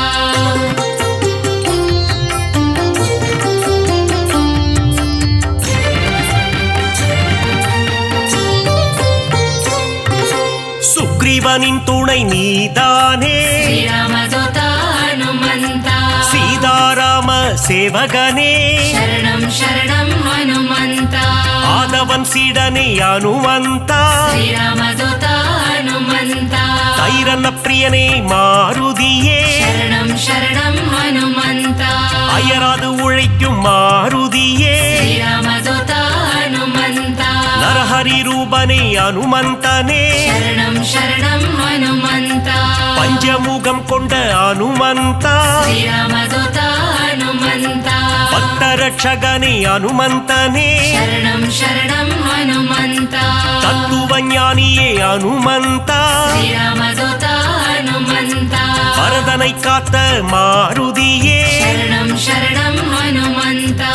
சுக்ரீவனின் துணை நீதானே ஸ்ரீராமதூதா ஹனுமந்தா சீதாராம சேவகனே சரணம் சரணம் ஹனுமந்தா ஆதவன் சீடனே அனுமந்தா ஸ்ரீராமதூதா ஹனுமந்தா ஐரண்ண பிரியனே மாருதியே சரணம் சரணம் ஹனுமந்தா அயராது உழைக்கும் மாருதியே ஸ்ரீராமதூதா ஹனுமந்தா நரஹரி ரூபனே அனுமந்தனே சரணம் சரணம் ஹனுமந்தா பஞ்சமுகம் கொண்ட அனுமந்தா ஸ்ரீராமதூதா ஹனுமந்தா பக்தரட்சகனே அனுமந்தனே சரணம் சரணம் ஹனுமந்தா தத்துவஞானியே அனுமந்தா ஸ்ரீராமதூதா ஹனுமந்தா பரதனை காத்த மாருதியே சரணம் சரணம் ஹனுமந்தா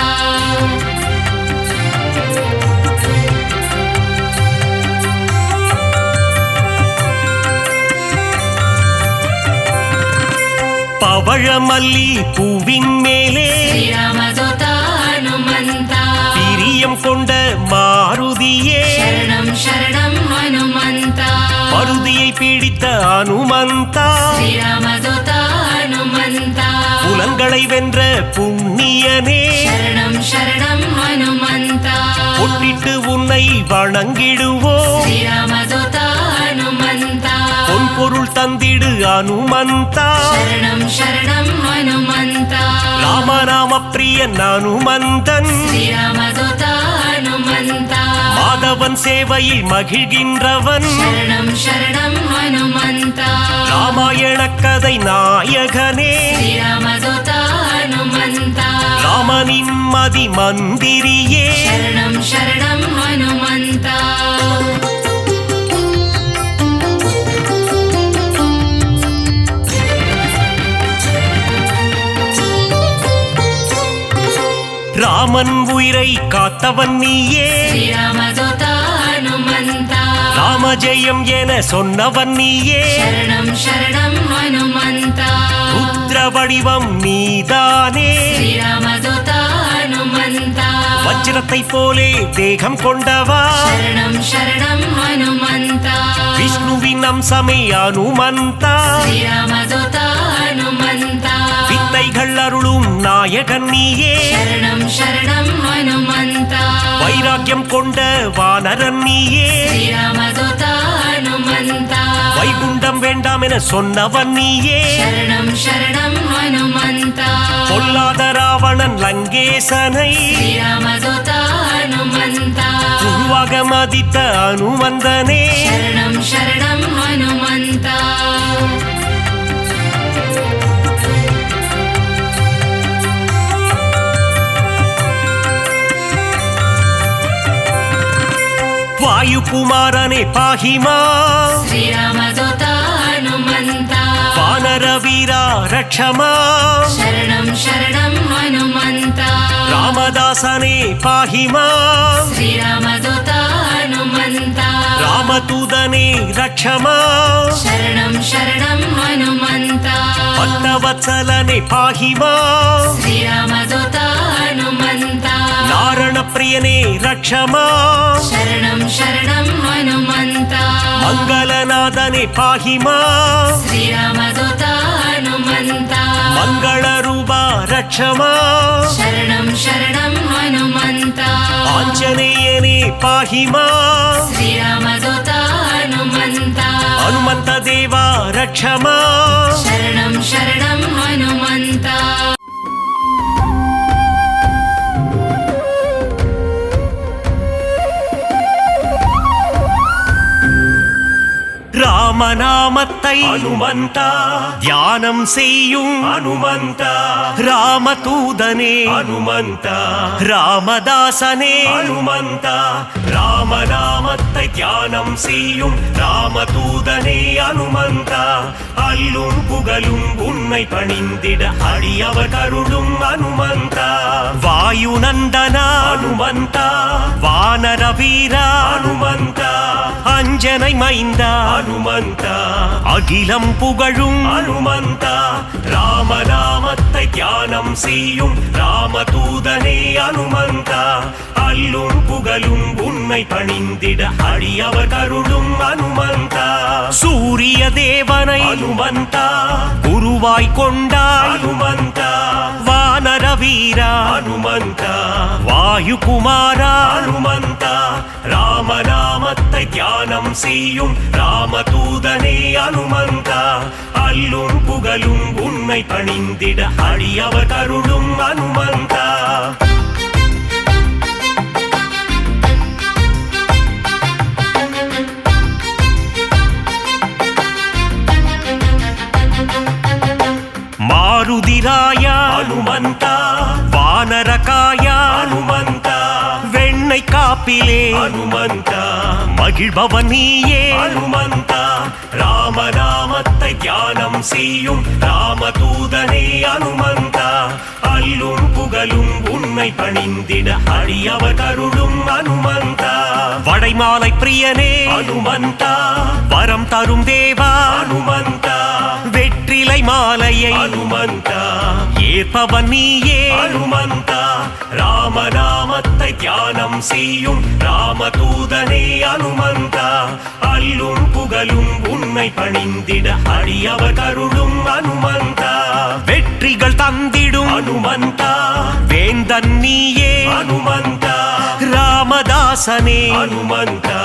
பவழமல்லி பூவின் மேலே ஸ்ரீராமதூதா ஹனுமந்தா பிரியம் கொண்ட மாருதியே சரணம் சரணம் ஹனுமந்தா மருதியை பீடித்த அனுமந்தா ஸ்ரீராமதூதா ஹனுமந்தா புலன்களை வென்ற புண்ணியனே சரணம் சரணம் ஹனுமந்தா பொட்டிட்டு உன்னை வணங்கிடுவோ ஸ்ரீராமதூதா ஹனுமந்தா பொன் பொருள் தந்திடு அனுமந்தா சரணம் சரணம் ஹனுமந்தா ராமநாம பிரியன் அனுமந்தன் ஸ்ரீராமதூதா ஹனுமந்தா மாதவன் சேவையில் மகிழ்கின்றவன் சரணம் சரணம் ஹனுமந்தா ராமாயண கதை நாயகனே ஸ்ரீராமதூதா ஹனுமந்தா ராமனின் மதி மந்திரியே சரணம் சரணம் ஹனுமந்தா ராமன் உயிரை காத்தவன் நீயே ஸ்ரீராமதூதா ஹனுமந்தா ராமஜெயம் என சொன்னவன் நீயே சரணம் சரணம் ஹனுமந்தா ருத்ர வடிவம் நீதானே ஸ்ரீராமதூதா ஹனுமந்தா வஜ்ரத்தை போலே தேகம் கொண்டவா சரணம் சரணம் ஹனுமந்தா விஷ்ணுவின் அம்சமே அனுமந்தா ஸ்ரீராமதூதா ஹனுமந்தா வித்தைகள் அருளும் நாயகன் நீயே சரணம் சரணம் ஹனுமந்தா வைராக்கியம் கொண்ட வானரன் நீயே ஸ்ரீராமதூதா ஹனுமந்தா வைகுண்டம் வேண்டாம் என சொன்னவன் நீயே சரணம் சரணம் ஹனுமந்தா பொல்லாத ராவணன் லங்கேசனை ஸ்ரீராமதூதா ஹனுமந்தா உருவாக மதித்த அனுமந்தனே சரணம் சரணம் ஹனுமந்தா வாயுகுமாரனே பாஹிமா ஸ்ரீராமதூதா ஹனுமந்தா வானர வீரா ரக்ஷமா சரணம் சரணம் ஹனுமந்தா ராமதாசனே பாஹிமா ஸ்ரீராமதூதா ஹனுமந்தா ராமதூதனே ரக்ஷமா சரணம் சரணம் ஹனுமந்தா பக்தவத்சலனே பாஹிமா ஸ்ரீராமதூதா ஹனுமந்தா நாரண பிரியனே ரக்ஷமா சரணம் சரணம் ஹனுமந்தா மங்களநாதனே பாஹிமா ஸ்ரீராமதூதா ஹனுமந்தா மங்கள ரூபா ரக்ஷமா சரணம் சரணம் ஹனுமந்தா ஆஞ்சநேயனே பாஹிமா ஸ்ரீராமதூதா ஹனுமந்தா ஹனுமந்த தேவா ரக்ஷமா சரணம் சரணம் ஹனுமந்தா ராமநாமத்தை அனுமந்தா தியானம் செய்யும் அனுமந்தா ராமதூதனே அனுமந்தா ராமதாசனே அனுமந்தா ராமநாமத்தை தியானம் செய்யும் ராமதூதனே அனுமந்தா அல்லும் புகழும் உன்னை பணிந்திட அடியவர் கருளும் அனுமந்தா வாயுநந்தனா அனுமந்தா வானர வீரா அனுமந்தா அஞ்சனை மைந்தா அனுமந்தா அகிலம் புகழும் அனுமந்தா ராமநாமத்தை தியானம் செய்யும் ராமதூதனே அனுமந்தா அல்லும் புகழும் உன்னை பணிந்திட அடியவர் கருளும் அனுமந்தா சூரிய தேவனை அனுமந்தா குரு உருவாய் கொண்டாய் ஹனுமந்தா வானர வீரா ஹனுமந்தா வாயுகுமாரா ஹனுமந்தா ராமநாமத்தை தியானம் செய்யும் ராமதூதனே ஹனுமந்தா அல்லும் புகழும் உன்னை பணிந்திட அடியவர் கருளும் ஹனுமந்தா மாருதிராயா ஹனுமந்தா வானரகாயா ஹனுமந்தா வெண்ணை காப்பிலே ஹனுமந்தா மகிழ்பவன் நீயே ஹனுமந்தா ராமநாமத்தை தியானம் செய்யும் ராமதூதனே ஹனுமந்தா அல்லும் புகழும் உன்னை பணிந்திட அடியவர் கருளும் ஹனுமந்தா வடைமாலை பிரியனே ஹனுமந்தா வரம் தரும் தேவா ஹனுமந்தா வெற்றிலை மாலையை ஹனுமந்தா ஏற்பவன் நீயே ஹனுமந்தா ராமநாமத்தை தியானம் செய்யும் ராமதூதனே ஹனுமந்தா அல்லும் புகழும் உன்னை பணிந்திட அடியவர் கருளும் ஹனுமந்தா வெற்றிகள் தந்திடும் ஹனுமந்தா வேந்தன் நீயே ஹனுமந்தா ராமதாசனே ஹனுமந்தா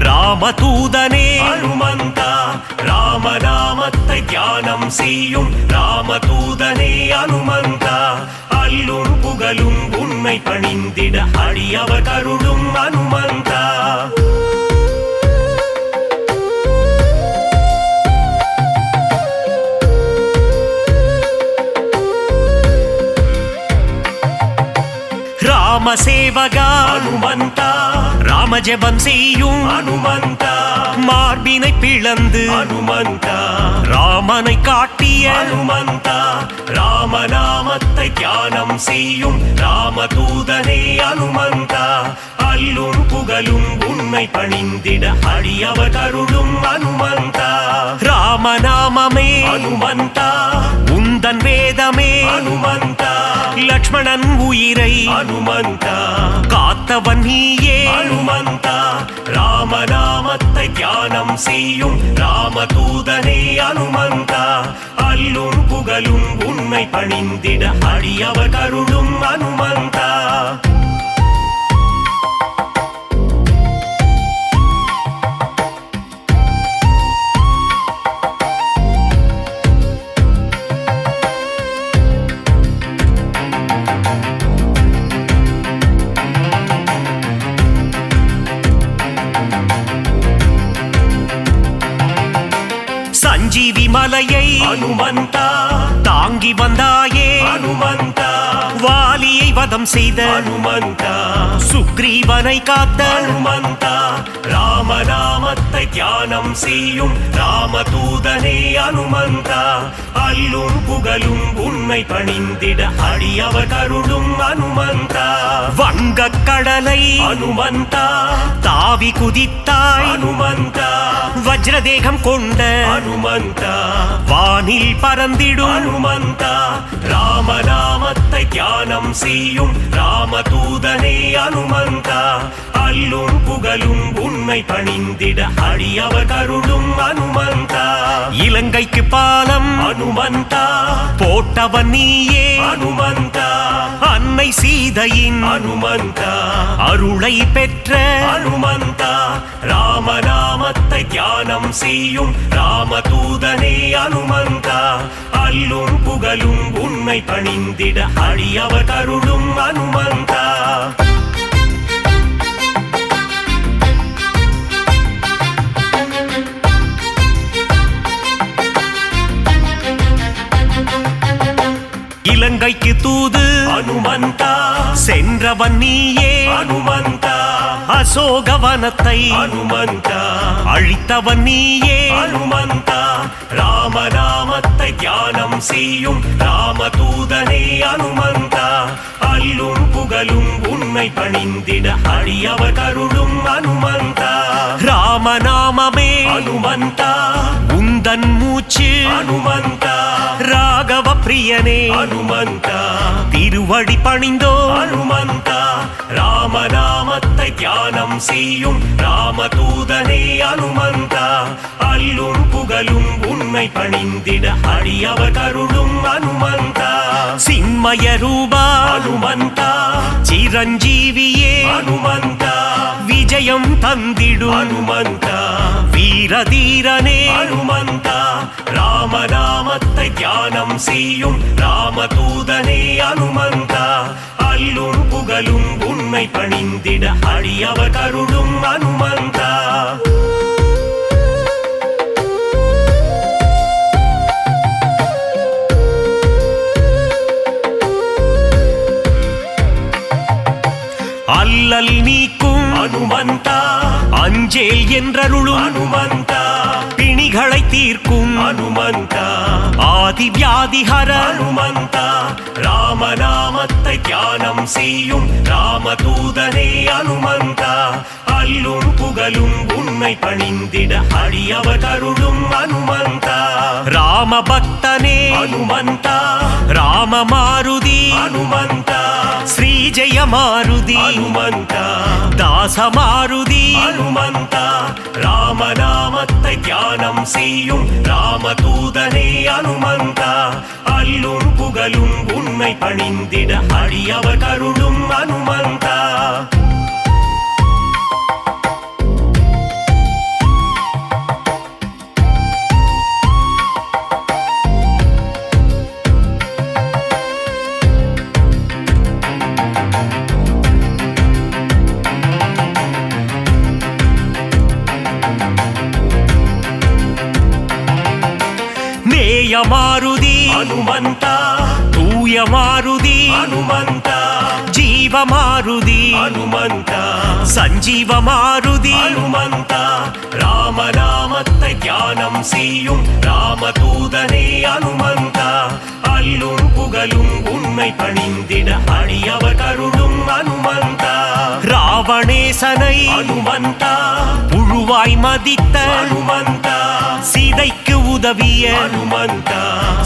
ராமதூதனே ஹனுமந்தா ராமநாமத்தை தியானம் செய்யும் ராமதூதனே ஹனுமந்தா அல்லும் புகழும் உன்னை பணிந்திட அடியவர் கருளும் ஹனுமந்தா ராமசேவகா ஹனுமந்தா ராமஜெபம் செய்யும் ஹனுமந்தா மார்பினை பிளந்து ஹனுமந்தா ராமனை காட்டிய ஹனுமந்தா ராமநாமத்தை தியானம் செய்யும் ராமதூதனே ஹனுமந்தா அல்லும் புகழும் உன்னை பணிந்திட அடியவர் கருளும் ஹனுமந்தா ராமநாமமே ஹனுமந்தா உந்தன் வேதமே ஹனுமந்தா லக்ஷ்மணன் உயிரை ஹனுமந்தா காத்தவன் நீயே ஹனுமந்தா ராமநாமத்தை தியானம் செய்யும் ராமதூதனே ஹனுமந்தா அல்லும் புகழும் உன்னை பணிந்திட அடியவர் கருளும் ஹனுமந்தா சஞ்சீவி மலையை ஹனுமந்தா தாங்கி வந்தாயே ஹனுமந்தா வாலியை வதம் செய்த ஹனுமந்தா சுக்ரீவனை காத்த ஹனுமந்தா ராமநாமத்தை தியானம் செய்யும் ராமதூதனே ஹனுமந்தா அல்லும் புகழும் உன்னை பணிந்திட அடியவர் கருளும் ஹனுமந்தா வங்கக் கடலை ஹனுமந்தா தாவி குதித்தாய் ஹனுமந்தா வஜ்ரதேகம் கொண்ட ஹனுமந்தா வானில் பறந்திடும் ஹனுமந்தா ராமநாமத்தை தியானம் செய்யும் ராமதூதனே ஹனுமந்தா அல்லும் புகழும் உன்னை பணிந்திட அடியவர் கருளும் ஹனுமந்தா இலங்கைக்கு பாலம் ஹனுமந்தா போட்டவன் நீயே ஹனுமந்தா அன்னை சீதையின் ஹனுமந்தா அருளை பெற்ற ஹனுமந்தா ராமநாமத்தை தியானம் செய்யும் ராமதூதனே ஹனுமந்தா அல்லும் புகழும் உன்னை பணிந்திட அடியவர் கருளும் ஹனுமந்தா இலங்கைக்கு தூது ஹனுமந்தா சென்றவன் நீயே ஹனுமந்தா அசோகவனத்தை ஹனுமந்தா அழித்தவன் நீயே ஹனுமந்தா ராமநாமத்தை தியானம் செய்யும் ராமதூதனே ஹனுமந்தா அல்லும் புகழும் உன்னை பணிந்திட அடியவர் கருளும் ஹனுமந்தா ராமநாமமே ஹனுமந்தா உந்தன் மூச்சு ஹனுமந்தா ராகவ பிரியனே அனுமந்தா திருவடி பணிந்தோ அனுமந்தா ராமநாமத்தை தியானம் செய்யும் ராமதூதனே அனுமந்தா அல்லும் புகழும் உன்னை பணிந்திட அடியவர் கருளும் அனுமந்தா சின்மய ரூபா அனுமந்தா சிரஞ்சீவியே அனுமந்தா விஜயம் தந்திடும் அனுமந்தா வீரதீரனே அனுமந்தா ராமநாமத்தை தியானம் செய்யும் ராமதூதனே அனுமந்தா அல்லும் புகழும் உன்னை பணிந்திட அடியவர் கருளும் அனுமந்தா அல்லல் நீக்கும் அனுமந்தா அஞ்சேல் என்றருளும் அனுமந்தா பிணிகளை தீர்க்கும் அனுமந்தா ஆதி வியாதிஹர அனுமந்தா ராமநாமத்தை தியானம் செய்யும் ராமதூதனே அனுமந்தா அல்லும் புகழும் உன்னை பணிந்திட அடியவர் கருளும் அனுமந்தா ராம பக்தனே அனுமந்தா ராம மாருதி அனுமந்தா ஸ்ரீ ஜெய மாருதி அனுமந்தா தாச மாருதி அனுமந்தா ராமநாமத்தை தியானம் செய்யும் ராமதூதனே அனுமந்தா அல்லும் புகழும் உன்னை பணிந்திட அடியவர் கருளும் அனுமந்தா நேய மாருதி அனுமந்தா தூய மாருதி அனுமந்தா ஜீவ மாருதி அனுமந்தா சஞ்சீவ மாருதி அனுமந்தா ராமநாமத்தை தியானம் செய்யும் ராமதூதனே அனுமந்தா அல்லும் புகழும் உன்னை பணிந்திட அடியவர் கருளும் அனுமந்தா ராவணேசனை அனுமந்தா புழுவாய் மதித்த அனுமந்தா சீதைக்கு உதவிய அனுமந்தா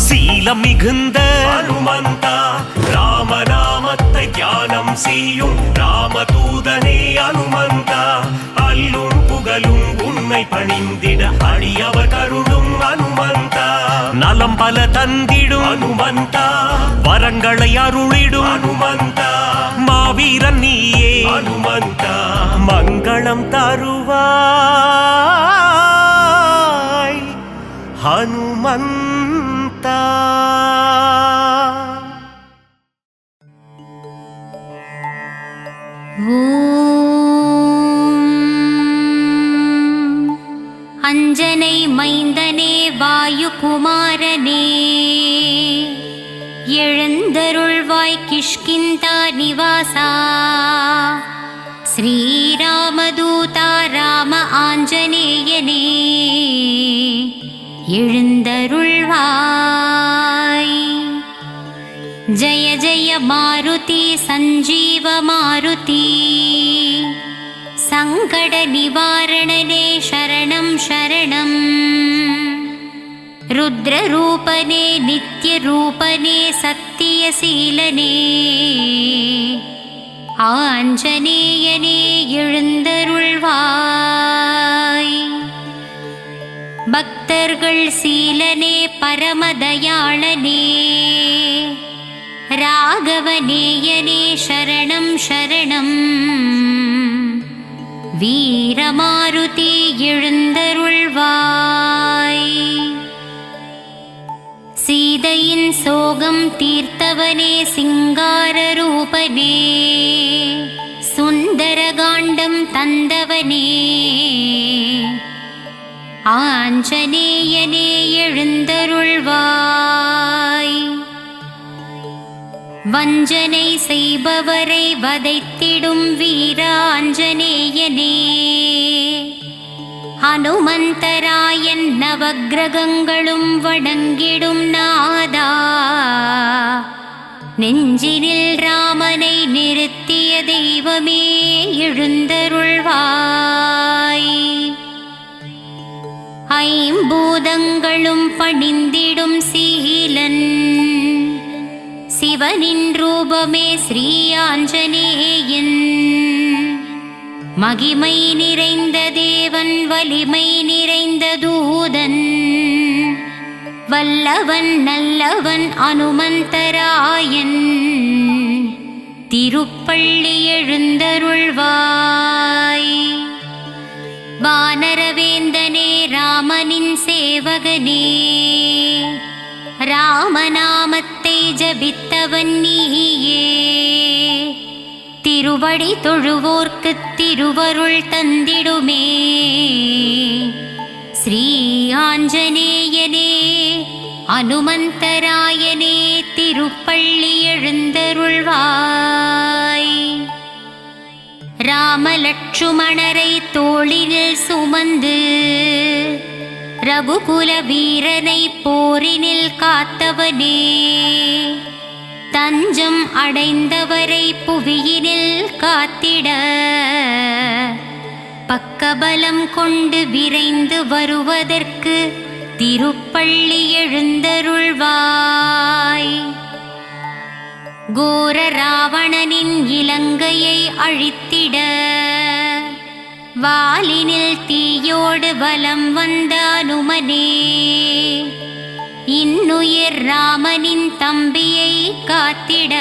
சீலம் மிகுந்த அனுமந்தா ராமநாமத்தை தியானம் செய்யும் ராமதூதனே அனுமந்தா அல்லும் புகழும் உன்னை பணிந்திட அடியவர் கருளும் அனுமந்தா நலம் பல தந்திடும் அனுமந்தா வரங்களை அருளிடும் அனுமந்தா மாவீரன் நீயே அனுமந்தா மங்களம் தருவாய் ஹனுமந்தா அஞ்சனை மைந்தனே வாயுகுமாரனே எழுந்தருள்வாய் கிஷ்கிந்தா நிவாசா ஸ்ரீராமதூதா ராம ஆஞ்சநேயனே எழுந்தருள்வாய் ஜய ஜய மாருதி சஞ்சீவ மாருதி சங்கட நிவாரணனே சரணம் சரணம் ருத்ரரூபனே நித்யரூபனே சத்தியசீலனே ஆஞ்சநேயனே எழுந்தருள்வாய் பக்தர்கள் சீலனே பரமதயாளனே ராகவநேயனே சரணம் சரணம் வீரமாருதி எழுந்தருள்வாய் சீதையின் சோகம் தீர்த்தவனே சிங்கார ரூபனே சுந்தரகாண்டம் தந்தவனே ஆஞ்சநேயனே எழுந்தருள்வாய் வஞ்சனை செய்பவரை வதைத்திடும் வீராஞ்சநேயனே ஹனுமந்தராயன் நவக்கிரகங்களும் வணங்கிடும் நாதா நெஞ்சினில் ராமனை நிறுத்திய தெய்வமே எழுந்தருள்வாய் ஐம்பூதங்களும் பணிந்திடும் சீலன் சிவனின் ரூபமே ஸ்ரீ ஆஞ்சநேயன். மகிமை நிறைந்த தேவன், வலிமை நிறைந்த தூதன், வல்லவன் நல்லவன் அனுமந்தராயன். திருப்பள்ளி எழுந்தருள்வாய். வானரவேந்தனே, ராமனின் சேவகனே, ராமநாமத்தை ஜபித்தவன் நீயே. திருவடி தொழுவோர்க்குத் திருவருள் தந்திடுமே. ஸ்ரீ ஆஞ்சநேயனே, அனுமந்தராயனே, திருப்பள்ளி எழுந்தருள்வாய். ராமலட்சுமணரை தோளினில் சுமந்து ரகுகுல வீரனை போரினில் காத்தவனே, தஞ்சம் அடைந்தவரை புவியினில் காத்திட பக்கபலம் கொண்டு விரைந்து வருவதற்கு திருப்பள்ளி எழுந்தருள்வாய். கோர ராவணனின் இலங்கையை அழித்திட வாலினில் தீயோடு வலம் வந்த அனுமனே, இன்னுயிர் ராமனின் தம்பியை காத்திட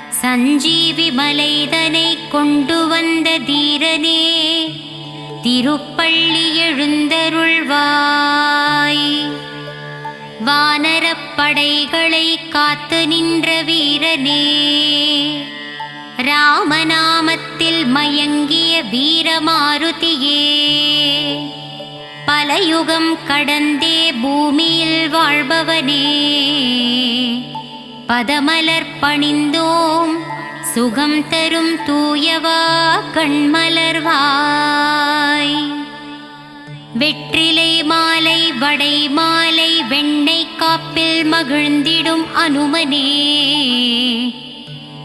சஞ்சீவி மலைதனை கொண்டு வந்த தீரனே, திருப்பள்ளி எழுந்தருள்வாய். வானரப் படைகளை காத்து நின்ற வீரனே, ராமநாமத்தில் மயங்கிய வீரமாருதியே, பல யுகம் கடந்தே பூமியில் வாழ்பவனே, பதமலர் பணிந்தோம் சுகம் தரும் தூயவா கண்மலர்வாய். வெற்றிலை மாலை வடை மாலை வெண்ணெய் காப்பில் மகிழ்ந்திடும் அனுமனே,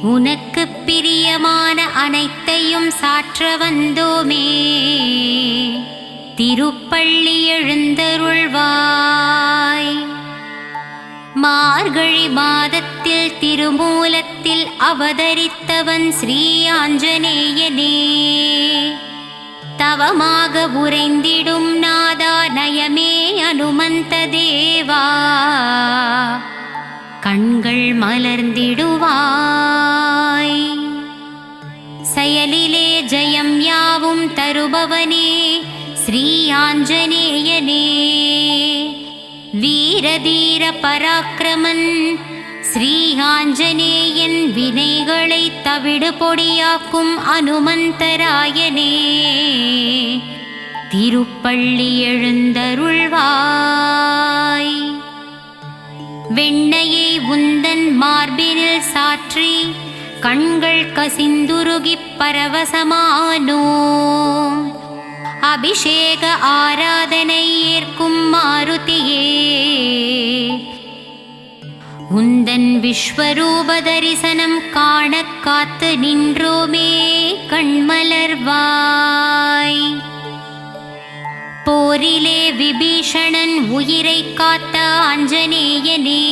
உனக்கு பிரியமான அனைத்தையும் சாற்ற வந்தோமே. திருப்பள்ளி எழுந்தருள்வாய். மார்கழி மாதத்தில் திருமூலத்தில் அவதரித்தவன் ஸ்ரீ ஆஞ்சநேயனே, தவமாக உறைந்திடும் நாதா நயமே அனுமந்த தேவா, கண்கள் மலர்ந்திடுவாய். செயலிலே ஜெயம் யாவும் தருபவனே ஸ்ரீ ஆஞ்சநேயனே, வீரதீர பராக்கிரமன் ஸ்ரீ ஆஞ்சநேயன், வினைகளை தவிடு பொடியாக்கும் அனுமந்தராயனே, திருப்பள்ளி எழுந்தருள்வாய். வெண்ணையை உந்தன் மார்பினில் சாற்றி கண்கள் கசிந்துருகிப் பரவசமானோம். அபிஷேக ஆராதனை ஏற்கும் மாருதியே, உந்தன் விஸ்வரூப தரிசனம் காண காத்து நின்றோமே கண்மலர்வாய். போரிலே விபீஷணன் உயிரை காத்த ஆஞ்சநேயனே,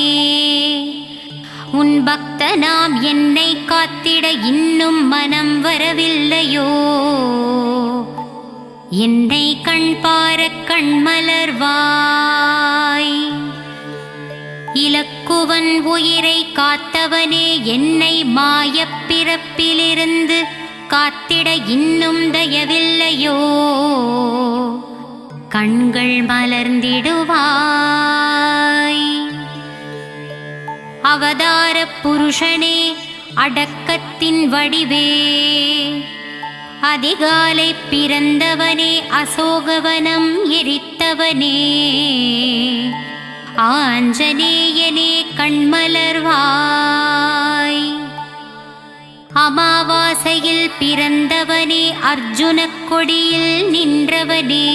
உன் பக்தனாம் என்னை காத்திட இன்னும் மனம் வரவில்லையோ, என்னை கண் பார கண்மலர்வாய். இலக்குவன் உயிரை காத்தவனே, என்னை மாயப் பிறப்பிலிருந்து காத்திட இன்னும் தயவில்லையோ, கண்கள் மலர்ந்திடுவாய். அவதார புருஷனே, அடக்கத்தின் வடிவே, அதிகாலை பிறந்தவனே, அசோகவனம் எரித்தவனே, ஆஞ்சநேயனே கண்மலர்வாய். அமாவாசையில் பிறந்தவனே, அர்ஜுனக் கொடியில் நின்றவனே,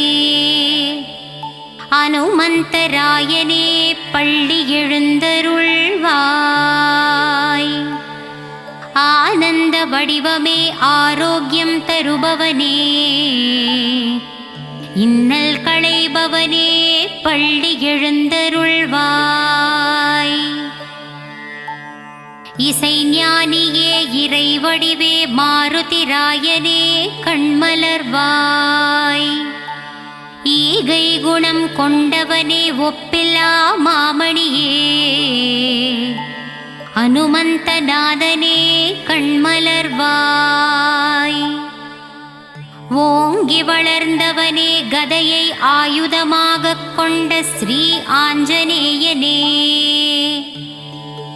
அனுமந்தராயனே பள்ளி எழுந்தருள்வாய். ஆனந்த வடிவமே, ஆரோக்கியம் தருபவனே, இன்னல் களைபவனே பள்ளி எழுந்தருள்வாய். இசைஞானியே இறைவடிவே மாருதிராயனே கண்மலர்வாய். ஈகை குணம் கொண்டவனே ஒப்பில்லா மாமணியே அனுமந்தநாதனே கண்மலர்வாய். ஓங்கி வளர்ந்தவனே கதையை ஆயுதமாகக் கொண்ட ஸ்ரீ ஆஞ்சநேயனே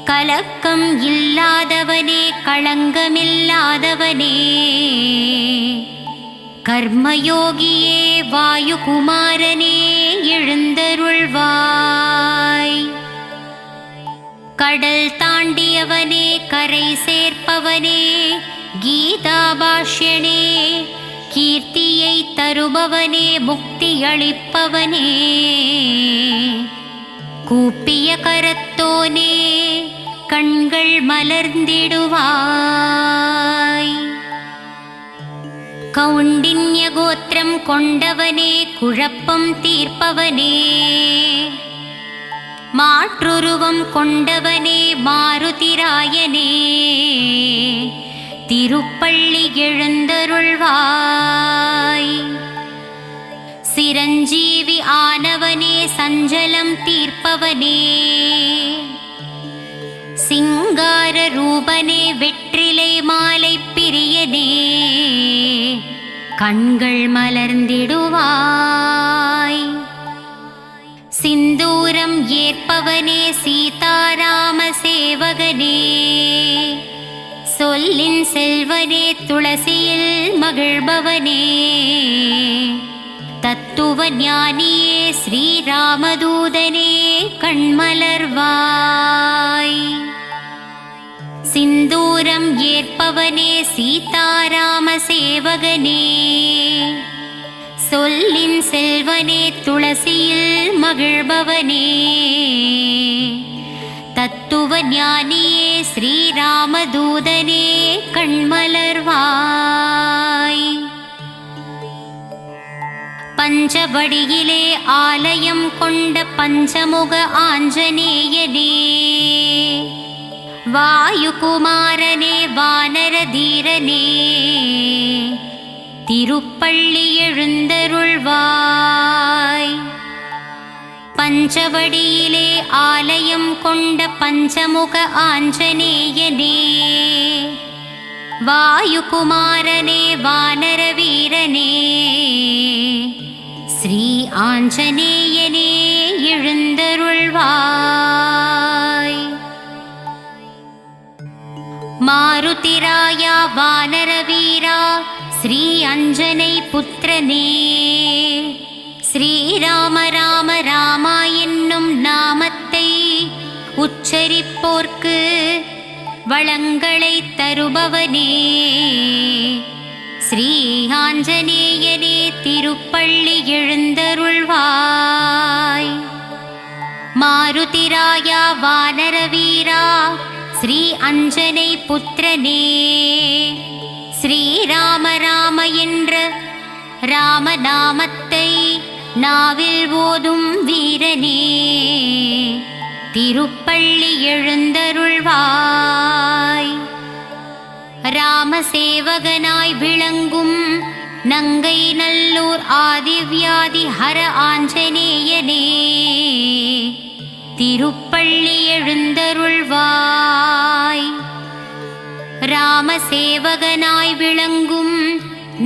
கலக்கம் இல்லாதவனே களங்கமில்லாதவனே கர்மயோகியே வாயுகுமாரனே எழுந்தருள்வாய். கடல் தாண்டியவனே கரை சேர்ப்பவனே கீதாபாஷ்யனே கீர்த்தியை தருபவனே முக்தியளிப்பவனே கூப்பிய கரத்தோனே கண்கள் மலர்ந்திடுவாய். கௌண்டின்ய கோத்திரம் கொண்டவனே குழப்பம் தீர்ப்பவனே மாற்றுருவம் கொண்டவனே மாருதிராயனே திருப்பள்ளி எழுந்தருள்வாய். சிரஞ்சீவி ஆனவனே சஞ்சலம் தீர்ப்பவனே சிங்கார ரூபனே வெற்றிலை மாலை பிரியனே கண்கள் மலர்ந்திடுவாய். சிந்தூரம் ஏற்பவனே சீதாராம சேவகனே சொல்லின் செல்வனே துளசியில் மகிழ்பவனே தத்துவ ஞானியே ஸ்ரீராமதூதனே கண்மலர்வாய். சிந்தூரம் ஏற்பவனே சீதாராம சேவகனே சொல்லின் செல்வனே துளசியில் மகிழ்பவனே தத்துவ ஞானியே ஸ்ரீராமதூதனே கண்மலர்வாய். பஞ்சவடியிலே ஆலயம் கொண்ட பஞ்சமுக ஆஞ்சநேயனே வாயுகுமாரனே வானரதீரனே திருப்பள்ளி எழுந்தருள்வாய். பஞ்சவடியிலே ஆலயம் கொண்ட பஞ்சமுக ஆஞ்சநேயனே வாயுகுமாரனே வானரவீரனே ஸ்ரீ ஆஞ்சநேயனே எழுந்தருள்வாய். மாருதிராயா வானரவீரா ஸ்ரீ அஞ்சனை புத்திரனே ஸ்ரீராம ராம ராமா என்னும் நாமத்தை உச்சரிப்போர்க்கு வளங்களை தருபவனே ஸ்ரீ ஆஞ்சநேயனே திருப்பள்ளி எழுந்தருள்வாய். மாருதிராயா வானரவீரா ஸ்ரீ அஞ்சனை புத்திரனே ஸ்ரீராம ராம என்ற ராமநாமத்தை நாவில் ஓதும் வீரனே திருப்பள்ளி எழுந்தருள்வாய். ராமசேவகனாய் விளங்கும் நங்கை நல்லூர் ஆதிவ்யாதி ஹர ஆஞ்சநேயனே திருப்பள்ளி எழுந்தருள்வாய். ராமசேவகனாய் விளங்கும்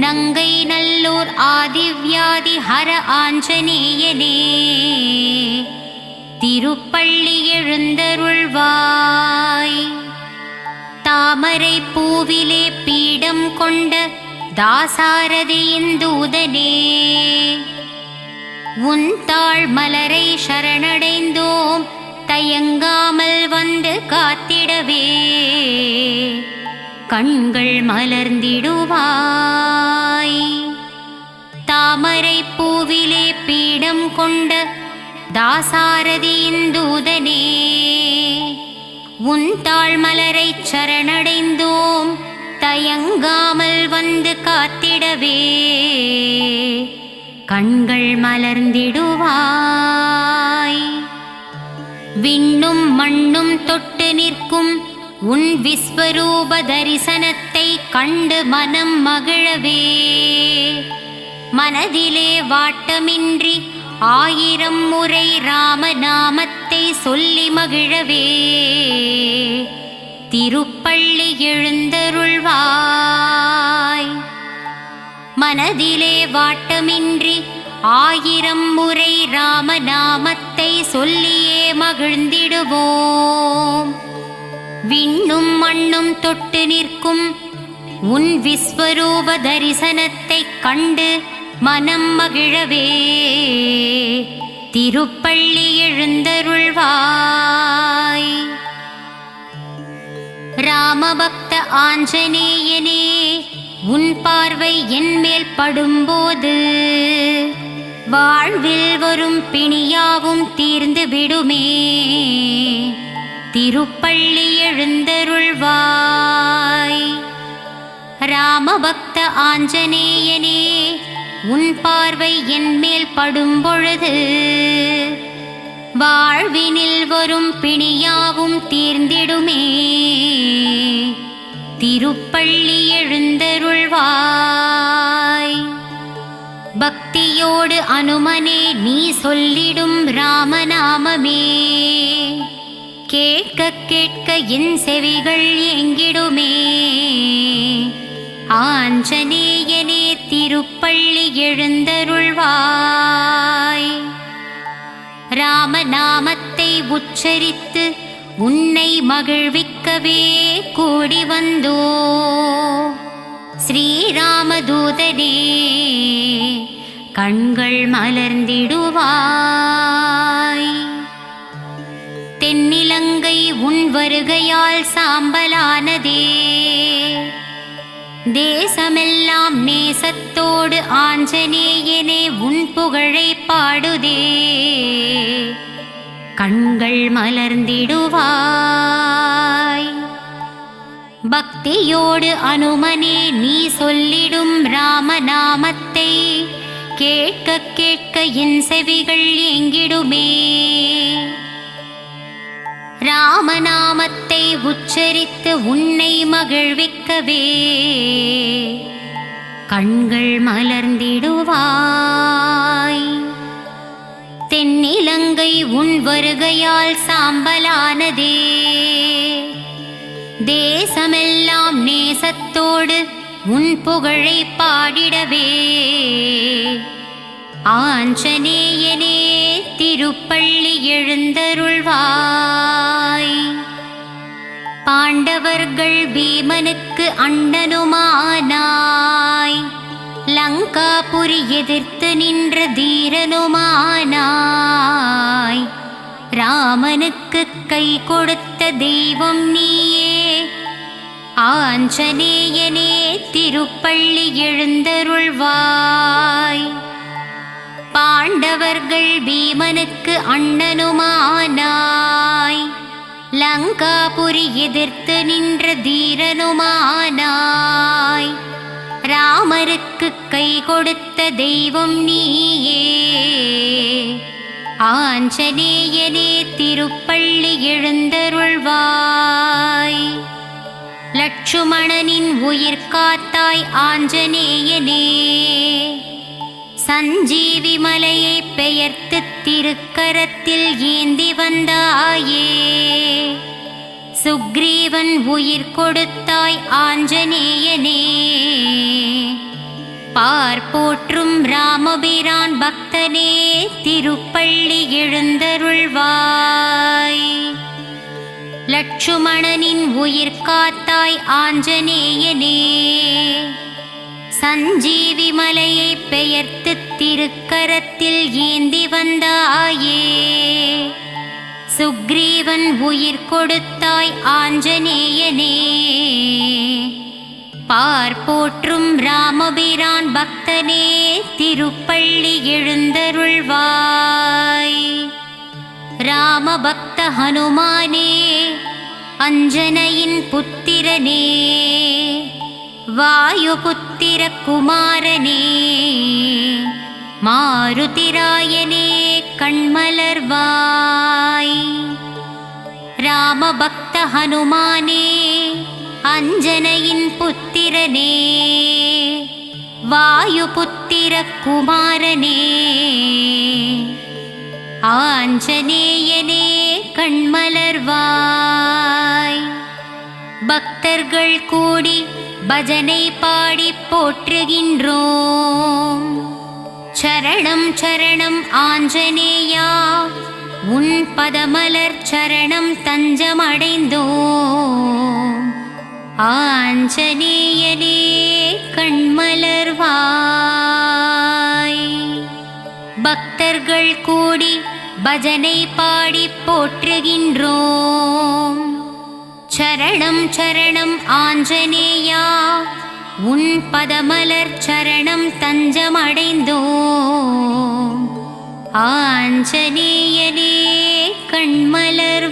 நங்கை நல்லூர் ஆதிவ்யாதி ஹர ஆஞ்சநேயனே திருப்பள்ளி எழுந்தருள்வாய். தாமரை பூவிலே பீடம் கொண்ட தாசாரதியின் தூதனே உன் தாழ் மலரை சரணடைந்தோம் தயங்காமல் வந்து காத்திடவே கண்கள் மலர்ந்திடுவாய். தாமரை பூவிலே பீடம் கொண்ட தாசாரதியின் தூதனே உன் தாழ் மலரை சரணடைந்தோம் தயங்காமல் வந்து காத்திடவே கண்கள் மலர்ந்திடுவாய். விண்ணும் மண்ணும் தொட்டு நிற்கும் உன் விஸ்வரூப தரிசனத்தை கண்டு மனம் மகிழவே மனதிலே வாட்டமின்றி 1000 முறை ராமநாமத்தை சொல்லி மகிழவே திருப்பள்ளி எழுந்தருள்வாய். மனதிலே வாட்டமின்றி 1000 முறை ராமநாமத்தை சொல்லியே மகிழ்ந்திடுவோம். விண்ணும் மண்ணும் தொட்டு நிற்கும் உன் விஸ்வரூப தரிசனத்தை கண்டு மனம் மகிழவே திருப்பள்ளி எழுந்தருள்வாய். ராமபக்த ஆஞ்சநேயனே, உன் பார்வை என் மேல் படும்போது வாழ்வில் வரும் பிணியாவும் தீர்ந்து விடுமே. திருப்பள்ளி எழுந்தருள்வாய். ராமபக்த ஆஞ்சநேயனே, உன் பார்வை என் மேல் படும்பொழுது வாழ்வினில் வரும் பிணியாவும் தீர்ந்திடுமே. திருப்பள்ளி எழுந்தருள்வாய். பக்தியோடு அனுமனே நீ சொல்லிடும் ராமநாமமே கேட்க கேட்க என் செவிகள் ஏங்கிடுமே. ஆஞ்சநேயனே, திருப்பள்ளி எழுந்தருள்வாய். ராமநாமத்தை உச்சரித்து உன்னை மகிழ்விக்கவே கூடி வந்தோ. ஸ்ரீராமதூதனே, கண்கள் மலர்ந்திடுவாய். தென்னிலங்கை உன் வருகையால் சாம்பலானதே. தேசமெல்லாம் நேசத்தோடு ஆஞ்சநேயனே உன் புகழை பாடுதே. கண்கள் மலர்ந்திடுவாய். பக்தியோடு அனுமனே நீ சொல்லிடும் ராமநாமத்தை கேட்க கேட்க என் செவிகள் ஏங்கிடுமே. ராமநாமத்தை உச்சரித்து உன்னை மகிழ்விக்கவே கண்கள் மலர்ந்திடுவாய். தென்னிலங்கை உன் வருகையால் சாம்பலானதே. தேசமெல்லாம் நேசத்தோடு உன் புகழை பாடிடவே ஆஞ்சநேயனே, திருப்பள்ளி எழுந்தருள்வாய். பாண்டவர்கள் பீமனுக்கு அண்ணனுமானாய். லங்காபுரி எதிர்த்து நின்ற தீரனுமானாய். ராமனுக்கு கை கொடுத்த தெய்வம் நீயே. ஆஞ்சநேயனே, திருப்பள்ளி எழுந்தருள்வாய். பாண்டவர்கள் பீமனுக்கு அண்ணனுமானாய். லங்காபுரி எதிர்த்து நின்ற தீரனுமானாய். ராமருக்கு கை கொடுத்த தெய்வம் நீயே. ஆஞ்சநேயனே, திருப்பள்ளி எழுந்தருள்வாய். லட்சுமணனின் உயிர் காத்தாய் ஆஞ்சநேயனே. சஞ்சீவி மலையை பெயர்த்து திருக்கரத்தில் ஏந்தி வந்தாயே. சுக்ரீவன் உயிர் கொடுத்தாய் ஆஞ்சநேயனே. பார்ப்போற்றும் ராமபிரான் பக்தனே, திருப்பள்ளி எழுந்தருள்வாய். லட்சுமணனின் உயிர் காத்தாய் ஆஞ்சநேயனே. சஞ்சீவி மலையை பெயர்த்து திருக்கரத்தில் ஏந்தி வந்தாயே. சுக்ரீவன் உயிர் கொடுத்தாய் ஆஞ்சநேயனே. பார்ப்போற்றும் ராமபிரான் பக்தனே, திருப்பள்ளி எழுந்தருள்வாய். ராமபக்த ஹனுமானே, அஞ்சனையின் புத்திரனே. வாயுபுத்திர குமாரனே, மாருதிராயனே, கண்மலர்வாய். ராமபக்த ஹனுமானே அஞ்சனையின் புத்திரனே வாயுபுத்திர குமாரனே ஆஞ்சநேயனே கண்மலர்வாய். பக்தர்கள் கூடி பஜனை பாடி போற்றுகின்றோம். சரணம் சரணம் ஆஞ்சநேயா உன் பதமலர் சரணம் தஞ்சமடைந்தோம். ஆஞ்சநேயனே கண்மலர்வாய். பக்தர்கள் கூடி பஜனை பாடி போற்றுகின்றோம். சரணம் சரணம் ஆஞ்சநேயா உன் பதமலர் சரணம் தஞ்சமடைந்தோம். ஆஞ்சநேயனே கண்மலர்வாய்.